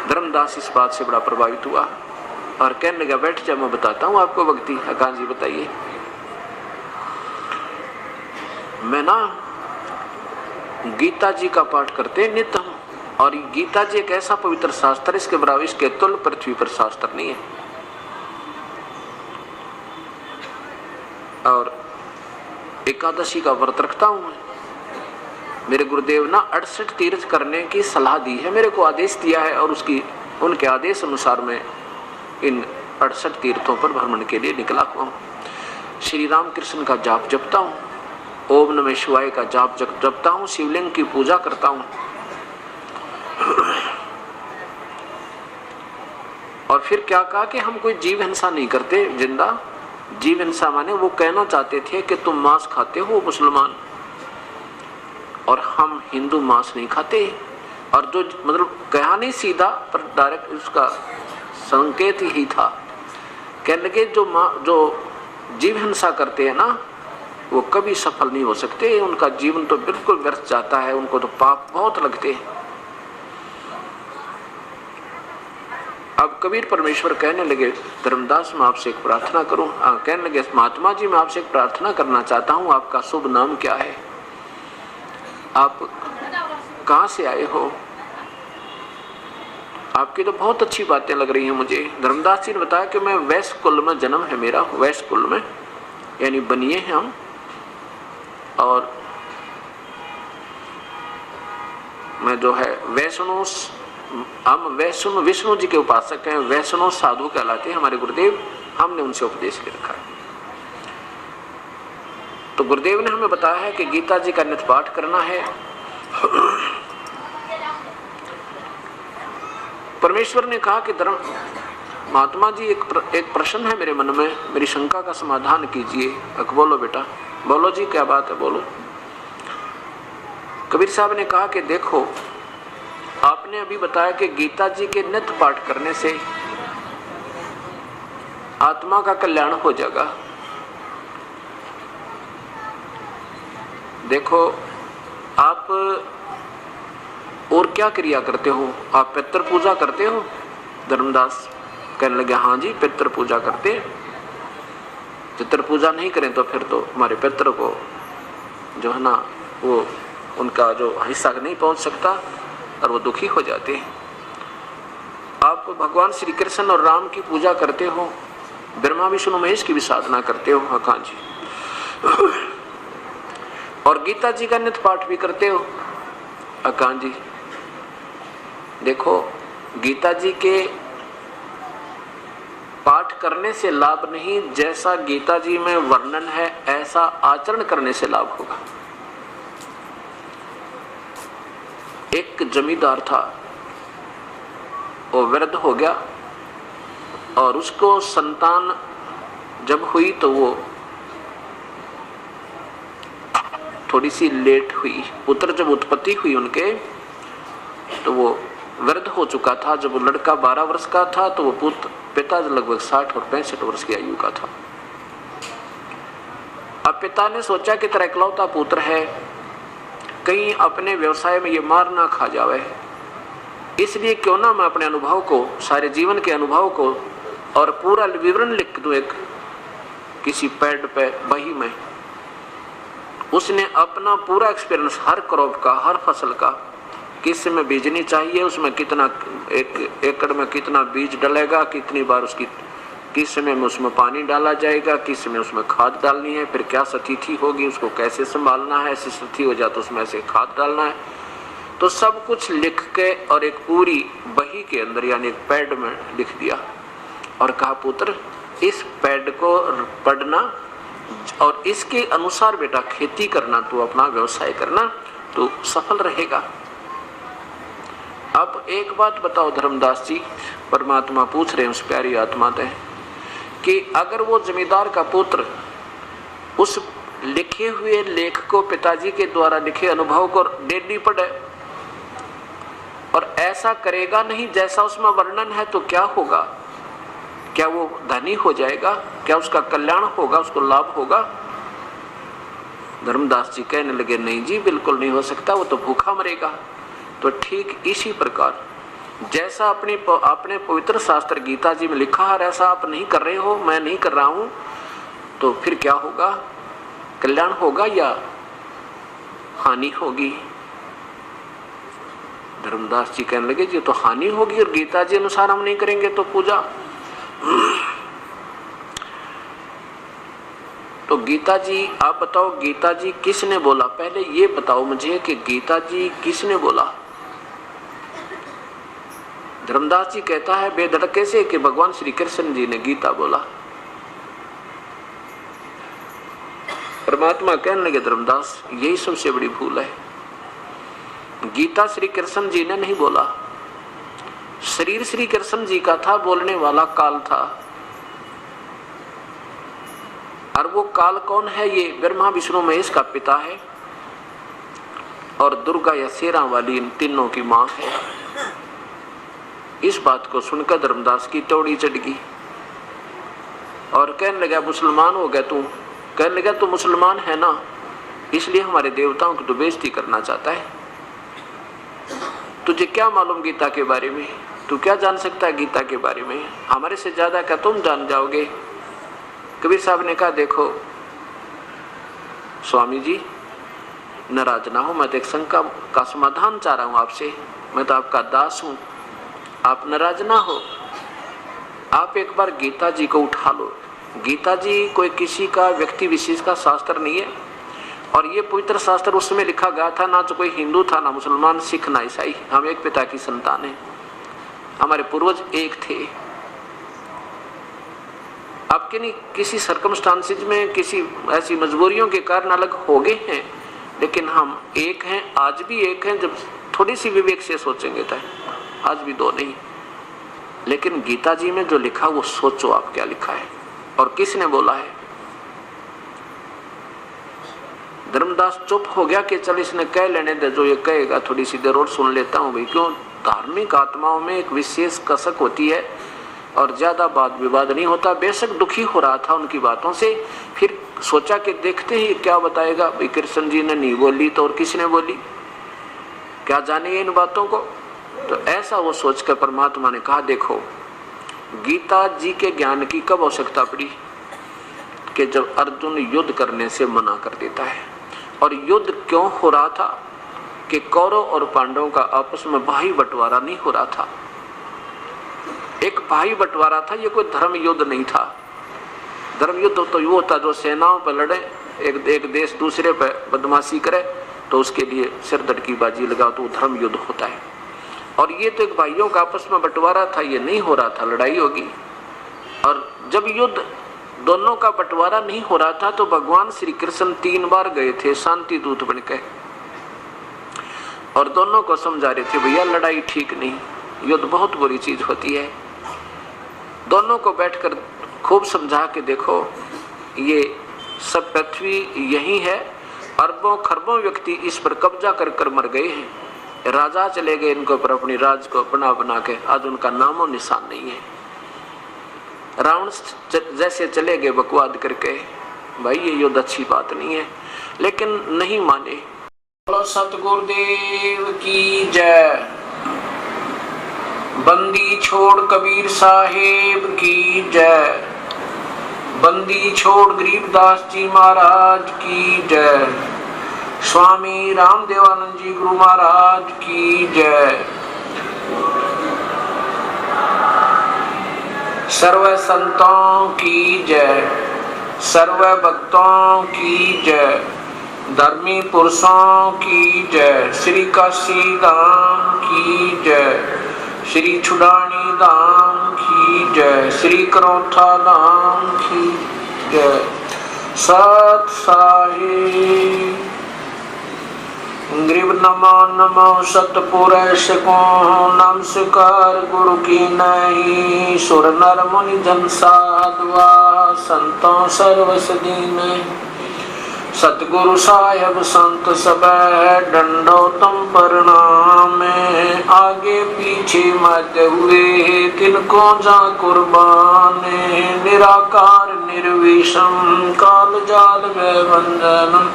धर्मदास इस बात से बड़ा प्रभावित हुआ और कहने लगा, बैठ जा, मैं बताता हूँ आपको भक्ति। कहाँ जी बताइए। मैं ना गीता जी का पाठ करते नित्य हूँ, और गीता जी एक ऐसा पवित्र शास्त्र, इसके बराबर, इसके तुल्य पृथ्वी पर शास्त्र नहीं है। और एकादशी का व्रत रखता हूँ मैं। मेरे गुरुदेव ना 68 तीर्थ करने की सलाह दी है, मेरे को आदेश दिया है, और उनके आदेश अनुसार मैं इन 68 तीर्थों पर भ्रमण के लिए निकला हुआ हूँ। श्री राम कृष्ण का जाप जपता हूँ, ओम नमः शिवाय का जाप जपता हूँ, शिवलिंग की पूजा करता हूँ। और फिर क्या कहा कि हम कोई जीव हिंसा नहीं करते। जिंदा जीव हिंसा माने वो कहना चाहते थे कि तुम मांस खाते हो मुसलमान, और हम हिंदू मांस नहीं खाते। और जो मतलब कहा नहीं सीधा, पर डायरेक्ट उसका संकेत ही था। कहने लगे, जो जीव हिंसा करते हैं ना, वो कभी सफल नहीं हो सकते, उनका जीवन तो बिल्कुल व्यर्थ जाता है, उनको तो पाप बहुत लगते हैं। कबीर परमेश्वर कहने लगे, धर्मदास मैं आपसे एक प्रार्थना करूं? कहने लगे, महात्मा जी मैं आपसे एक प्रार्थना करना चाहता हूं, आपका शुभ नाम क्या है? आप कहां से आए हो? आपकी तो बहुत अच्छी बातें लग रही हैं मुझे। धर्मदास जी ने बताया कि मैं वैश्य कुल में जन्म है मेरा, वैश्य कुल में, यानी बनिए हैं हम, और मैं जो है वैष्णव, हम वैष्णव विष्णु जी के उपासक हैं, वैष्णव साधु कहलाते हैं हमारे गुरुदेव, हमने उनसे उपदेश ले रखा है। तो गुरुदेव ने हमें बताया है कि गीता जी का नित्य पाठ करना है। परमेश्वर ने कहा कि धर्म महात्मा जी एक प्रश्न है मेरे मन में, मेरी शंका का समाधान कीजिए। बोलो बेटा, बोलो जी, क्या बात है, बोलो। कबीर साहब ने कहा कि देखो, आपने अभी बताया कि गीता जी के नित्य पाठ करने से आत्मा का कल्याण हो जाएगा। देखो, आप और क्या क्रिया करते हो? आप पितृ पूजा करते हो? धर्मदास कहने लगे, हाँ जी पितृ पूजा करते। पितृ पूजा नहीं करें तो फिर तो हमारे पितृ को जो है ना, वो उनका जो हिस्सा नहीं पहुंच सकता और वो दुखी हो जाते हैं। आप भगवान श्री कृष्ण और राम की पूजा करते हो, ब्रह्मा विष्णु महेश की भी साधना करते हो, हाँ जी, और गीता जी का नित्य पाठ भी करते हो, हाँ जी। देखो, गीता जी के पाठ करने से लाभ नहीं, जैसा गीता जी में वर्णन है ऐसा आचरण करने से लाभ होगा। एक जमींदार था, वो वृद्ध हो गया और उसको संतान जब हुई तो वो थोड़ी सी लेट हुई। पुत्र जब उत्पत्ति हुई उनके तो वो वृद्ध हो चुका था। जब वो लड़का 12 वर्ष का था तो वो पिता लगभग 60 और 65 वर्ष की आयु का था। अब पिता ने सोचा कि तेरा इकलौता पुत्र है, कहीं अपने व्यवसाय में ये मार ना खा जावे, इसलिए क्यों ना मैं अपने अनुभव को, सारे जीवन के अनुभव को और पूरा विवरण लिख दूं एक किसी पैड पे, बही में। उसने अपना पूरा एक्सपीरियंस, हर क्रॉप का, हर फसल का, किस में बीजनी चाहिए, उसमें कितना, एक एकड़ में कितना बीज डलेगा, कितनी बार उसकी, किस समय में उसमें पानी डाला जाएगा, किस समय उसमें खाद डालनी है, फिर क्या स्थिति होगी, उसको कैसे संभालना है, ऐसी स्थिति हो जाए तो उसमें ऐसे खाद डालना है, तो सब कुछ लिख के और एक पूरी बही के अंदर यानी एक पैड में लिख दिया और कहा, पुत्र इस पैड को पढ़ना और इसके अनुसार बेटा खेती करना, तो अपना व्यवसाय करना, तो सफल रहेगा। अब एक बात बताओ धर्मदास जी, परमात्मा पूछ रहे हैं उस प्यारी आत्मा से कि अगर वो जमींदार का पुत्र उस लिखे हुए लेख को, पिताजी के द्वारा लिखे अनुभव को डेली पढ़े और ऐसा करेगा नहीं जैसा उसमें वर्णन है, तो क्या होगा? क्या वो धनी हो जाएगा? क्या उसका कल्याण होगा, उसको लाभ होगा? धर्मदास जी कहने लगे, नहीं जी बिल्कुल नहीं हो सकता, वो तो भूखा मरेगा। तो ठीक इसी प्रकार जैसा अपने पवित्र शास्त्र गीता जी में लिखा है ऐसा आप नहीं कर रहे हो, मैं नहीं कर रहा हूं, तो फिर क्या होगा? कल्याण होगा या हानि होगी? धर्मदास जी कहने लगे, जी तो हानि होगी, और गीता जी अनुसार हम नहीं करेंगे तो पूजा। तो गीता जी, आप बताओ गीता जी किसने बोला? पहले ये बताओ मुझे कि गीता जी किसने बोला? धर्मदास जी कहता है बेधड़के से कि भगवान श्री कृष्ण जी ने गीता बोला। परमात्मा कहने लगे, धर्मदास यही सबसे बड़ी भूल है, गीता श्री कृष्ण जी ने नहीं बोला, शरीर श्री कृष्ण जी का था, बोलने वाला काल था। और वो काल कौन है? ये ब्रह्मा विष्णु महेश का पिता है और दुर्गा या शेरा वाली इन तीनों की मां है। इस बात को सुनकर धर्मदास की तौड़ी चढ़ गई और कहने लगा, मुसलमान हो गया तू? कहने लगा, तू मुसलमान है ना, इसलिए हमारे देवताओं की तो बेइज्जती करना चाहता है। तुझे क्या मालूम गीता के बारे में? तू क्या जान सकता है गीता के बारे में, हमारे से ज्यादा क्या तुम जान जाओगे। कबीर साहब ने कहा देखो स्वामी जी नाराज ना हो, मैं तो एक शंका का समाधान चाह रहा हूं आपसे, मैं तो आपका दास हूं, आप नाराज ना हो। आप एक बार गीता जी को उठा लो। गीता जी कोई किसी का व्यक्ति विशेष का शास्त्र नहीं है, और ये पवित्र शास्त्र उस समय लिखा गया था, ना तो कोई हिंदू था, ना मुसलमान, सिख, ना ईसाई, हम एक पिता की संतान हैं, हमारे पूर्वज एक थे। आपके नहीं किसी सर्कमस्टांसिस में किसी ऐसी मजबूरियों के कारण अलग हो गए हैं, लेकिन हम एक हैं, आज भी एक हैं। जब थोड़ी सी विवेक से सोचेंगे तो आज भी दो नहीं। लेकिन गीता जी में जो लिखा वो सोचो आप क्या लिखा है और किसने बोला है। धर्मदास चुप हो गया कि चल इसने कह लेने दे, जो ये कहेगा थोड़ी सी देर और सुन लेता हूं भाई। क्यों, धार्मिक आत्माओं में एक विशेष कसक होती है और ज्यादा वाद विवाद नहीं होता। बेशक दुखी हो रहा था उनकी बातों से, फिर सोचा कि देखते ही क्या बताएगा भाई। कृष्ण जी ने नहीं बोली तो और किसने बोली, क्या जाने इन बातों को। तो ऐसा वो सोचकर परमात्मा ने कहा देखो गीता जी के ज्ञान की कब आवश्यकता पड़ी कि जब अर्जुन युद्ध करने से मना कर देता है। और युद्ध क्यों हो रहा था कि कौरव और पांडवों का आपस में भाई बंटवारा नहीं हो रहा था। एक भाई बंटवारा था, ये कोई धर्म युद्ध नहीं था। धर्म युद्ध तो वो होता जो सेनाओं पर लड़े, एक देश दूसरे पर बदमाशी करे तो उसके लिए सिरदर्द की बाजी लगाओ, तो वो धर्म युद्ध होता है। और ये तो एक भाइयों का आपस में बंटवारा था, ये नहीं हो रहा था लड़ाई होगी। और जब युद्ध दोनों का बंटवारा नहीं हो रहा था तो भगवान श्री कृष्ण 3 बार गए थे शांति दूत बनकर, और दोनों को समझा रहे थे भैया लड़ाई ठीक नहीं, युद्ध बहुत बुरी चीज होती है। दोनों को बैठकर खूब समझा के देखो ये सब पृथ्वी यही है, अरबों खरबों व्यक्ति इस पर कब्जा कर कर मर गए हैं, राजा चले गए इनको पर अपनी राज को बना बना के, आज उनका नामो निशान नहीं है। रावण जैसे चले गए बकवाद करके, भाई ये युद्ध अच्छी बात नहीं है, लेकिन नहीं माने। बोलो सतगुरुदेव की जय। बंदी छोड़ कबीर साहेब की जय। बंदी छोड़ गरीबदास जी महाराज की जय। स्वामी रामदेवानंद जी गुरु महाराज की जय। सर्व संतों की जय, सर्व भक्तों की जय, धर्मी पुरुषों की जय, श्री काशी धाम की जय, श्री छुड़ानी धाम की जय, श्री करोथा धाम की जय। सत साहिब ग्रीब नमो नमो सतपुरुष को नमस्कार गुरु की नहीं। सुर नर मुनि जन साधुआ संतों सर्वस दीन। सतगुरु साहेब संत सब डंडो तुम प्रणाम। आगे पीछे मत हुए तिनको जा कुर्बान। निराकार निर्विषम काल जाल में बंधन।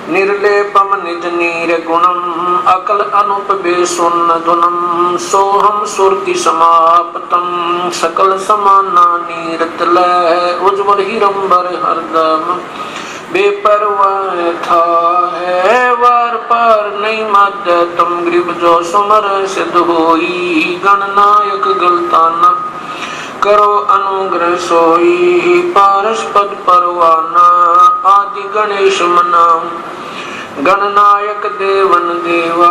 निर्लेपम निज नीर गुणम अकल अनुप बेसुन धुनम। सोहम सुरति समाप्तम सकल समाना नीरतलय। उज्ज्वल हिरंबर हरदम बेपरवाह था है। वार पार नहीं मध्य तुम ग्रीब जो सुमर सिद्ध होई। गणनायक गलताना करो अनुग्रह सोई। पारस्पद परवाना आदि गणेश मनाम। गणनायक देवन देवा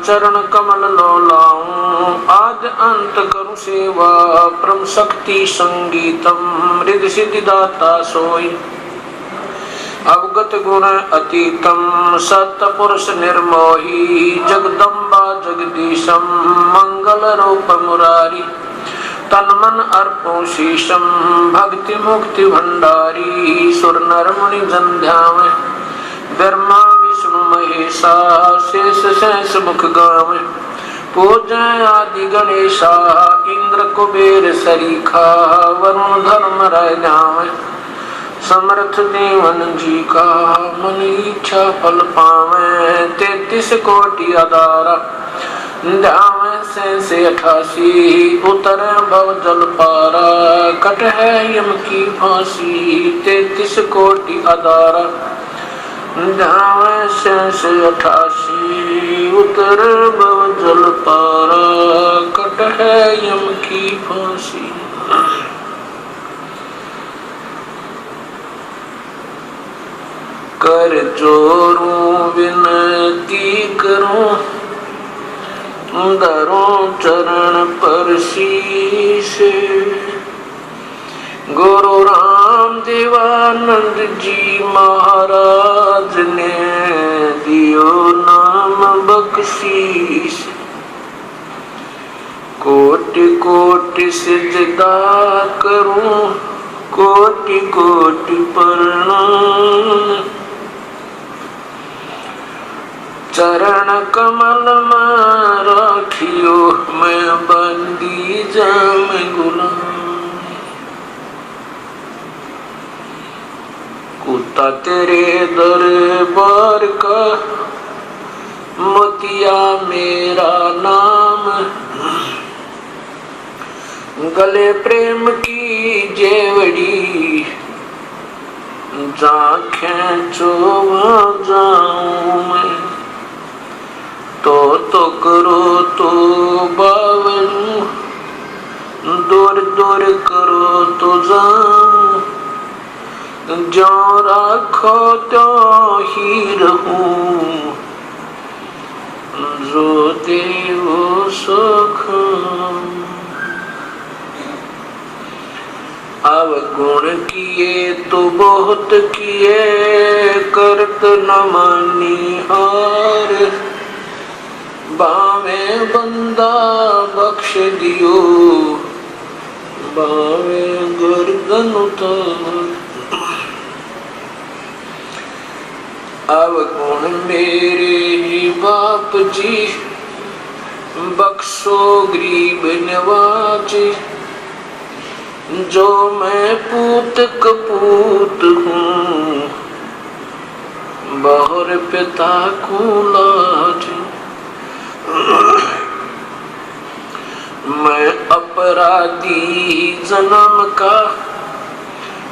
चरण कमल लो लाऊं। आद अंत करूं सेवा परम शक्ति संगीतम। रिद्धि सिद्धि दाता सोई अवगत गुण अतीतम। सत पुरुष निर्मोही जगदम्बा जगदीशम। मंगल रूप मुरारी तन मन अर्पो शीशम। भक्ति मुक्ति भंडारी सुर नर मुनि जन ध्यावे। ब्रह्मा विष्णु महेशा शेष शेष मुख गावे। पूजय आदि गणेशा इंद्र कुबेर सरीखा। वरुण धर्म राय जावे। समर्थ देवन जी का मन इच्छा फल पावे। 33 कोटि अदारा ध्यावे से 88 उतर भव जल पारा, कट है यम की फांसी 33 कोटि अदारा। जावे से 88 उतर भव जल पारा, कट है यम की फांसी। कर जोरूं विनती करूं, धरूं चरण पर शीश। गुरु राम देवानंद जी महाराज ने दियो नाम बख्शीश। कोटि कोटि सिजदा करूं, कोटि कोटि प्रणाम। चरण कमल में राखियो, मैं बंदी जाम गुलाम। कुत्ता तेरे दरबार का, मोतिया मेरा नाम। गले प्रेम की जेवड़ी, जा खेचो जाऊं मैं। तो करो तो बावन, दूर दूर करो तो जाऊं। जो राखो तो ही रहूं, जो देवो सो खाऊं। अवगुण किए तो बहुत किए, करत न मानी हार। बावे बंदा बख्श दियो, बावे गर्दन उतार। अवगुण मेरे ही बाप जी, बख्शो गरीब नवाज। जो मैं पूत कपूत हूँ, बहुर पिता को लाज। मैं अपराधी जन्म का,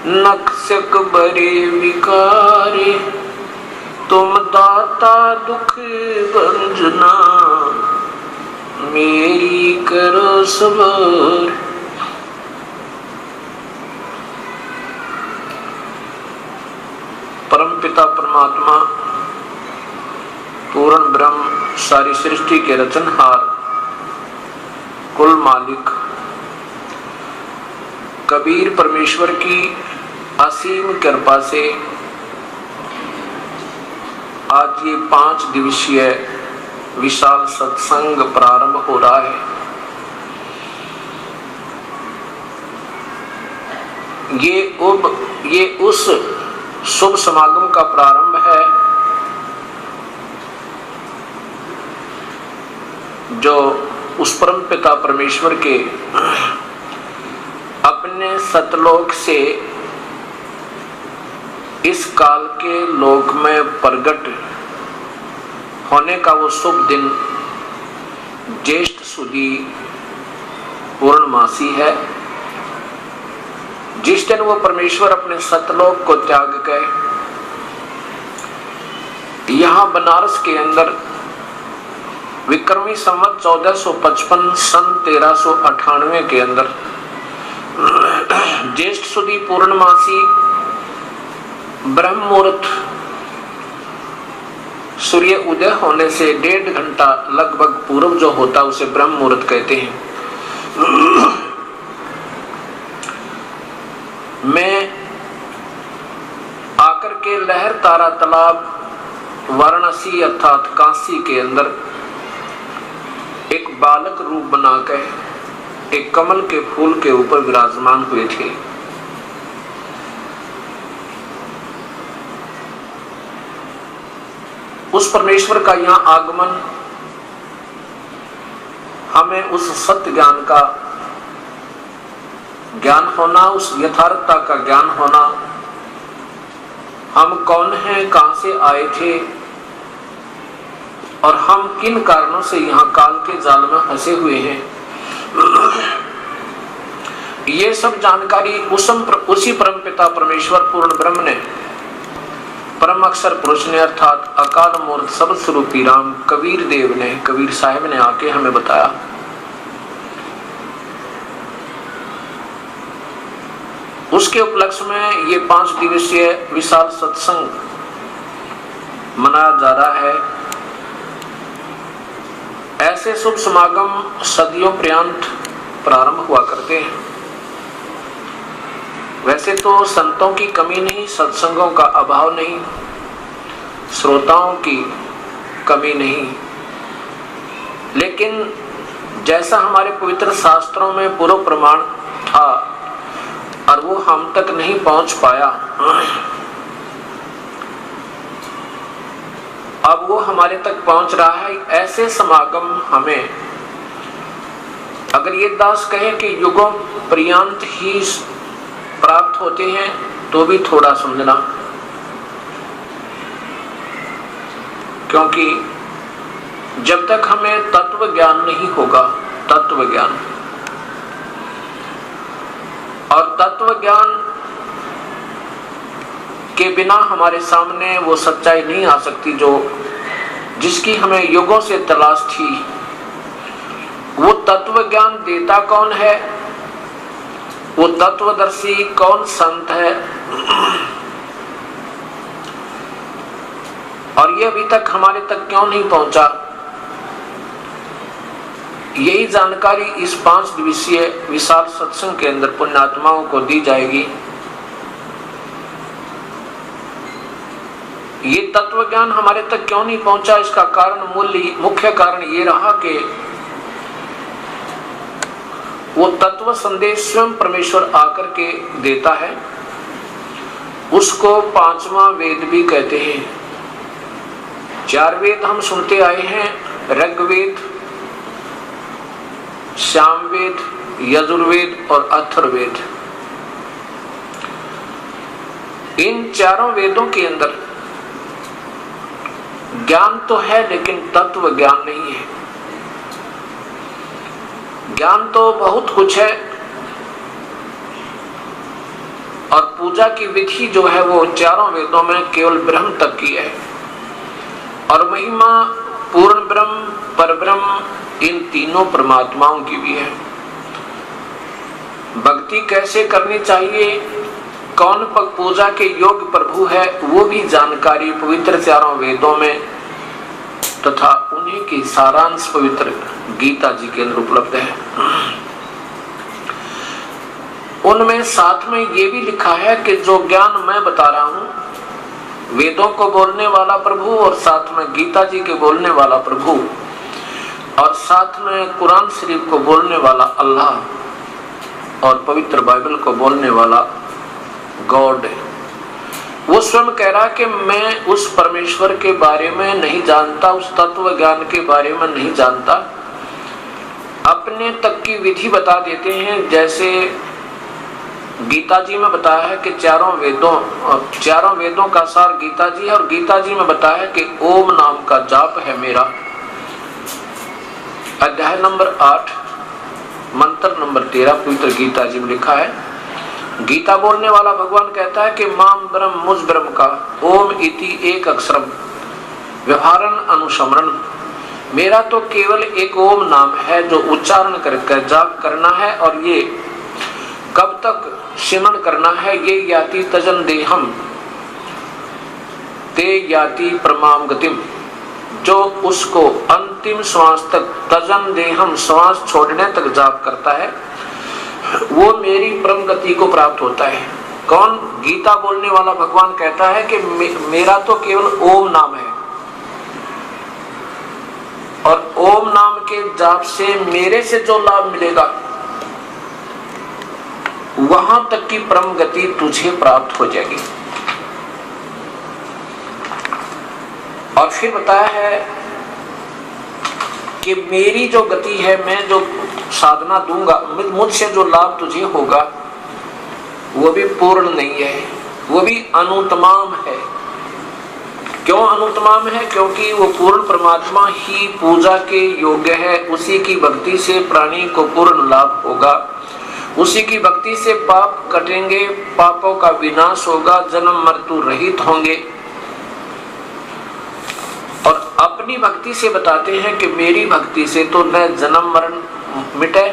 नक्शक बरे विकारी। तुम दाता दुख भंजना, मेरी करो सवार। परमपिता परमात्मा पूर्ण ब्रह्म, सारी सृष्टि के रचनहार, कुल मालिक कबीर परमेश्वर की असीम कृपा से आज ये 5 दिवसीय विशाल सत्संग प्रारंभ हो रहा है। ये उस शुभ समागम का प्रारंभ है जो उस परम पिता परमेश्वर के अपने सतलोक से इस काल के लोक में प्रकट होने का वो शुभ दिन ज्येष्ठ सुदी पूर्णमासी है, जिस दिन वो परमेश्वर अपने सतलोक को त्याग कर यहाँ बनारस के अंदर विक्रमी संवत 1455 सन 1398 के अंदर ज्येष्ठ सुदी पूर्णमासी ब्रह्म मुहूर्त सूर्य उदय होने से 1.5 घंटा लगभग पूर्व जो होता उसे ब्रह्म मुहूर्त कहते हैं। मैं आकर के लहर तारा तालाब वाराणसी अर्थात काशी के अंदर एक बालक रूप बनाकर एक कमल के फूल के ऊपर विराजमान हुए थे। उस परमेश्वर का यहाँ आगमन हमें उस सत्य ज्ञान का ज्ञान होना, उस यथार्थता का ज्ञान होना, हम कौन हैं, कहां से आए थे, और हम किन कारणों से यहाँ काल के जाल में फंसे हुए हैं, ये सब जानकारी उसी परमपिता परमेश्वर पूर्ण ब्रह्म ने, परम अक्षर पुरुष ने, अर्थात अकाल मूर्त सब स्वरूपी राम कबीर देव ने, कबीर साहिब ने आके हमें बताया। उसके उपलक्ष्य में ये 5 दिवसीय विशाल सत्संग मनाया जा रहा है। ऐसे शुभ समागम सदियों पर्यंत प्रारंभ हुआ करते हैं। वैसे तो संतों की कमी नहीं, सत्संगों का अभाव नहीं, श्रोताओं की कमी नहीं, लेकिन जैसा हमारे पवित्र शास्त्रों में पूर्व प्रमाण था और वो हम तक नहीं पहुंच पाया, अब वो हमारे तक पहुंच रहा है। ऐसे समागम हमें, अगर ये दास कहे कि युगों पर्यंत ही प्राप्त होते हैं, तो भी थोड़ा समझना, क्योंकि जब तक हमें तत्व ज्ञान नहीं होगा, तत्व ज्ञान, और तत्व ज्ञान के बिना हमारे सामने वो सच्चाई नहीं आ सकती जो जिसकी हमें युगों से तलाश थी। वो तत्व ज्ञान देता कौन है, वो तत्वदर्शी कौन संत है, और ये अभी तक हमारे तक क्यों नहीं पहुंचा, यही जानकारी इस 5 दिवसीय विशाल सत्संग के अंदर पुण्यात्माओं को दी जाएगी। ये तत्व ज्ञान हमारे तक क्यों नहीं पहुंचा, इसका कारण, मुख्य कारण ये रहा कि वो तत्व संदेश स्वयं परमेश्वर आकर के देता है। उसको 5वां वेद भी कहते हैं। 4 वेद हम सुनते आए हैं, ऋग्वेद, सामवेद, यजुर्वेद और अथर्ववेद। इन चारों वेदों के अंदर ज्ञान तो है, लेकिन तत्व ज्ञान नहीं है। ज्ञान तो बहुत कुछ है, और पूजा की विधि जो है वो चारों वेदों में केवल ब्रह्म तक की है, और महिमा पूर्ण ब्रह्म, परब्रह्म, इन तीनों परमात्माओं की भी है। भक्ति कैसे करनी चाहिए, कौन पूजा के योग्य प्रभु है, वो भी जानकारी पवित्र चारों वेदों में तथा उन्हीं की सारांश पवित्र गीता जी के अंदर उपलब्ध है। उनमें साथ में ये भी लिखा है कि जो ज्ञान मैं बता रहा हूं, वेदों को बोलने वाला प्रभु, और साथ में गीता जी के बोलने वाला प्रभु, और साथ में कुरान शरीफ को बोलने वाला अल्लाह, और पवित्र बाइबल को बोलने वाला गॉड है। वो स्वयं कह रहा कि मैं उस परमेश्वर के बारे में नहीं जानता, उस तत्व ज्ञान के बारे में नहीं जानता। अपने तक की विधि बता देते हैं, जैसे गीता जी में बताया है कि चारों वेदों का सार गीता जी है, और गीता जी में बताया है कि ओम नाम का जाप है मेरा। अध्याय नंबर 8 मंत्र नंबर 13 पवित्र गीता जी में लिखा है। गीता बोलने वाला भगवान कहता है कि माम ब्रह्म मुझ ब्रह्म का ओम इति एक अक्षरम व्यवहारन अनुस्मरण, मेरा तो केवल एक ओम नाम है जो उच्चारण करके जाप करना है, और ये कब तक सिमरण करना है, ये याति तजन देहम ते याति परमाम गतिम, जो उसको अंतिम श्वास तक, तजन देहम श्वास छोड़ने तक जाप करता है, वो मेरी परम गति को प्राप्त होता है। कौन? गीता बोलने वाला भगवान कहता है कि मेरा तो केवल ओम नाम है, और ओम नाम के जाप से मेरे से जो लाभ मिलेगा, वहां तक की परम गति तुझे प्राप्त हो जाएगी। और फिर बताया है कि मेरी जो गति है, मैं जो साधना दूंगा, मुझसे जो लाभ तुझे होगा, वो भी पूर्ण नहीं है, वो भी अनुतमाम है। क्यों अनुत्तमाम है? क्योंकि वो पूर्ण परमात्मा ही पूजा के योग्य है। उसी की भक्ति से प्राणी को पूर्ण लाभ होगा, उसी की भक्ति से पाप कटेंगे, पापों का विनाश होगा, जन्म मृत्यु रहित होंगे। और अपनी भक्ति से बताते हैं कि मेरी भक्ति से तो न जन्म मरण मिटे,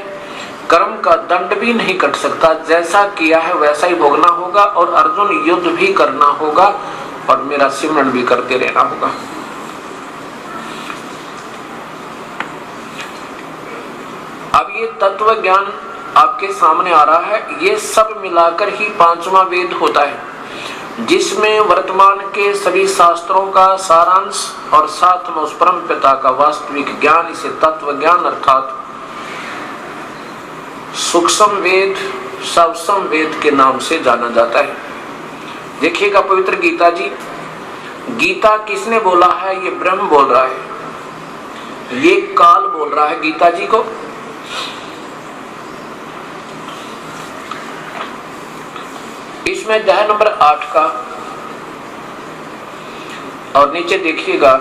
कर्म का दंड भी नहीं कट सकता, जैसा किया है वैसा ही भोगना होगा, और अर्जुन युद्ध भी करना होगा और मेरा सिमरन भी करते रहना होगा। अब ये तत्व ज्ञान आपके सामने आ रहा है। ये सब मिलाकर ही पांचवा वेद होता है, जिसमें वर्तमान के सभी शास्त्रों का सारांश और साथ में उस परम पिता का वास्तविक ज्ञान, इसे तत्व ज्ञान अर्थात सूक्ष्म वेद, सवसम वेद के नाम से जाना जाता है। देखिएगा पवित्र गीता जी, गीता किसने बोला है? ये ब्रह्म बोल रहा है, ये काल बोल रहा है गीता जी को। इसमें अध्याय नंबर 8 का और नीचे देखिएगा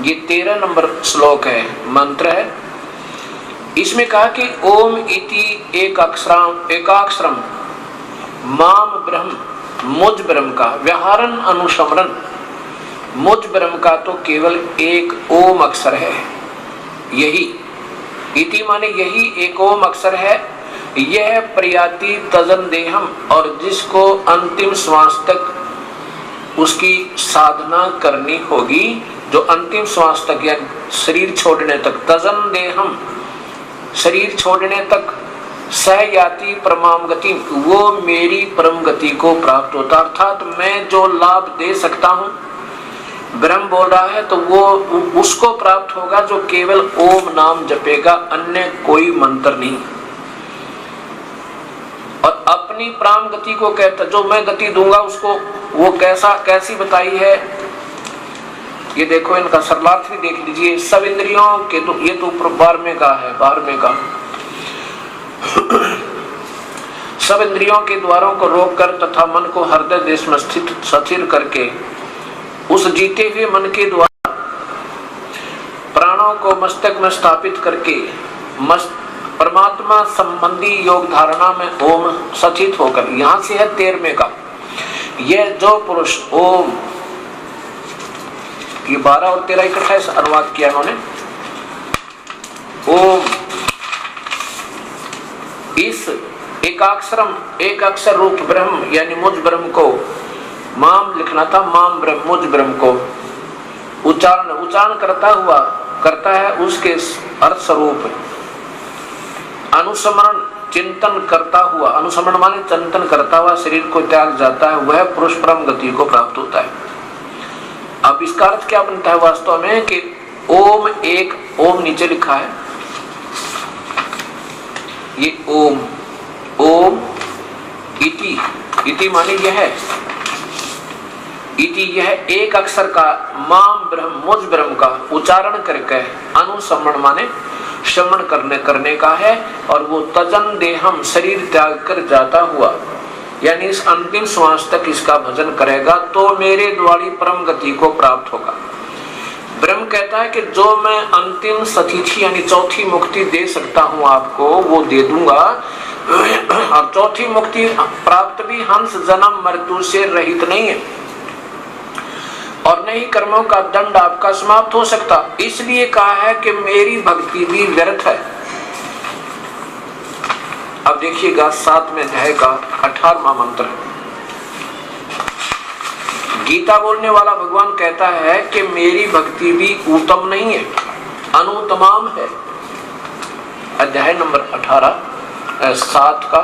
ये 13 नंबर श्लोक है, मंत्र है। इसमें कहा कि ओम इति एकाक्षरम माम ब्रह्म, मुझ ब्रह्म का व्यवहारन अनुसमरण, मुझ ब्रह्म का तो केवल एक ओम अक्षर है। यही इति माने यही एक ओम अक्षर है। यह प्रयाति तजन देहम, और जिसको अंतिम श्वास तक उसकी साधना करनी होगी, जो अंतिम श्वास तक या शरीर छोड़ने तक, तजन देहम शरीर छोड़ने तक, सहयाति परमाम गति, वो मेरी परम गति को प्राप्त होता। अर्थात मैं जो लाभ दे सकता हूँ, ब्रह्म बोल रहा है, तो वो उसको प्राप्त होगा जो केवल ओम नाम जपेगा, अन्य कोई मंत्र नहीं। और अपनी प्राण गति को कहता, जो मैं गति दूंगा उसको, वो कैसी बताई है? ये देखो, इनका सरलार्थ भी देख लीजिए। सब इंद्रियों के तो ये तो 12वें का है, 12वें का। सब इंद्रियों के द्वारों को रोककर तथा मन को हृदय देश में स्थिर करके, उस जीते हुए मन के द्वारा प्राणों को मस्तक में स्थापित करके परमात्मा संबंधी योग धारणा में ओम सचित होकर, यहां से है 13वें का। यह जो पुरुष ओम, ये 12 और 13 इकट्ठा अनुवाद किया उन्होंने। ओम, इस एकाक्षरम, एक अक्षर रूप ब्रह्म यानी मुझ ब्रह्म को, माम लिखना था, माम ब्रह्म, मुझ ब्रह्म को उच्चारण करता है उसके अर्थ स्वरूप अनुस्मरण चिंतन करता हुआ, अनुस्मरण माने चिंतन करता हुआ शरीर को त्याग जाता है, वह पुरुष परम गति को प्राप्त होता है। अब इसका अर्थ क्या बनता है वास्तव में कि ओम, एक ओम नीचे लिखा है, ये ओम, ओम इति माने यह है, इति यह एक अक्षर का माम ब्रह्म, मुझ ब्रह्म का उच्चारण करके, अनुस्मरण माने श्रवण करने का है, और वो तजन देहम शरीर त्याग कर जाता हुआ, यानी इस अंतिम श्वास तक इसका भजन करेगा तो मेरे द्वारी परम गति को प्राप्त होगा। ब्रह्म कहता है कि जो मैं अंतिम सतीथि यानी चौथी मुक्ति दे सकता हूं आपको, वो दे दूंगा। और चौथी मुक्ति प्राप्त भी हंस जन्म मृत्यु से रहित नहीं है, और नहीं कर्मों का दंड आपका समाप्त हो सकता। इसलिए कहा है कि मेरी भक्ति भी व्यर्थ है। अब देखिएगा 7वें अध्याय का 18वां मंत्र। गीता बोलने वाला भगवान कहता है कि मेरी भक्ति भी उत्तम नहीं है, अनुत्तमाम है। अध्याय नंबर 7 का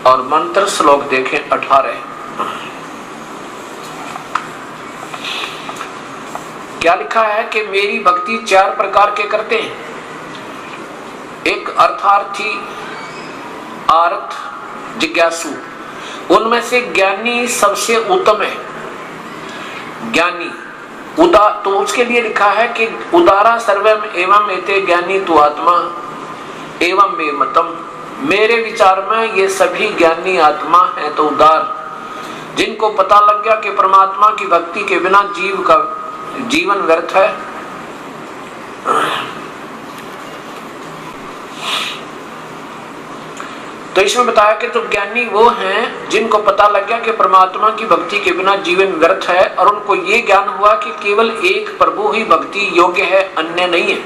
और मंत्र श्लोक देखें 18। क्या लिखा है कि मेरी भक्ति 4 प्रकार के करते हैं। एक अर्थार्थी, आर्थ, जिज्ञासु। उनमें से ज्ञानी सबसे उत्तम है। ज्ञानी तो उसके लिए लिखा है कि उदारा सर्वम एवं एते ज्ञानी तु आत्मा एवं मे मतम। मेरे विचार में ये सभी ज्ञानी आत्मा है तो उदार, जिनको पता लग गया कि परमात्मा की भक्ति के बिना जीव का जीवन व्यर्थ है, तो इसमें बताया कि तो ज्ञानी वो हैं जिनको पता लग गया कि परमात्मा की भक्ति के बिना जीवन व्यर्थ है, और उनको ये ज्ञान हुआ कि केवल एक प्रभु ही भक्ति योग्य है, अन्य नहीं है।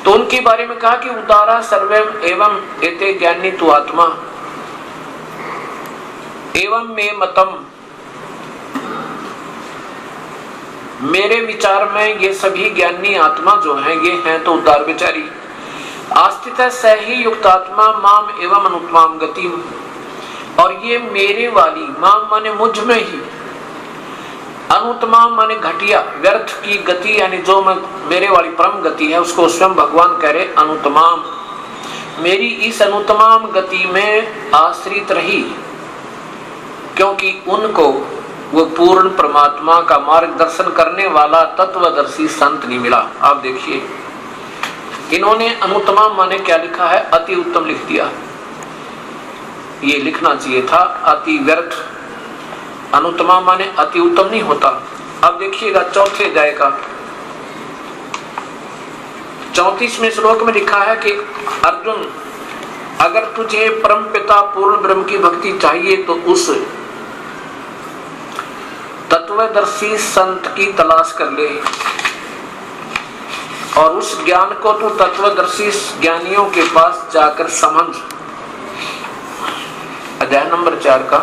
तो उनके बारे में कहा कि उदारा सर्वे एवं एते ज्ञानी तु आत्मा एवं मे मतम, मेरे विचार में ये सभी ज्ञानी आत्मा जो हैं ये हैं तो उदार विचारी। आस्थित स ही युक्तात्मा माम एवं अनुत्तमाम गति, और ये मेरे वाली, माम माने मुझ में ही, अनुत्तमाम माने घटिया व्यर्थ की गति, यानी जो मेरे वाली परम गति है उसको स्वयं भगवान कह रहे अनुत्तमाम, मेरी इस अनुत्तमाम गति में आश्रित रही, क्योंकि उनको वो पूर्ण परमात्मा का मार्गदर्शन करने वाला तत्वदर्शी संत नहीं मिला। आप देखिए इन्होंने अनुत्तमाम माने क्या लिखा है, अति उत्तम लिख दिया। ये लिखना चाहिए था अति व्यर्थ, अनुत्तमाम माने अति उत्तम नहीं होता। अब देखिएगा चौथे अध्याय का 34वें श्लोक में लिखा है कि अर्जुन, अगर तुझे परम पिता पूर्ण ब्रह्म की भक्ति चाहिए तो उस तत्वदर्शी संत की तलाश कर ले, और उस ज्ञान को तू तत्वदर्शी ज्ञानियों के पास जाकर समझ। अध्याय नंबर 4 का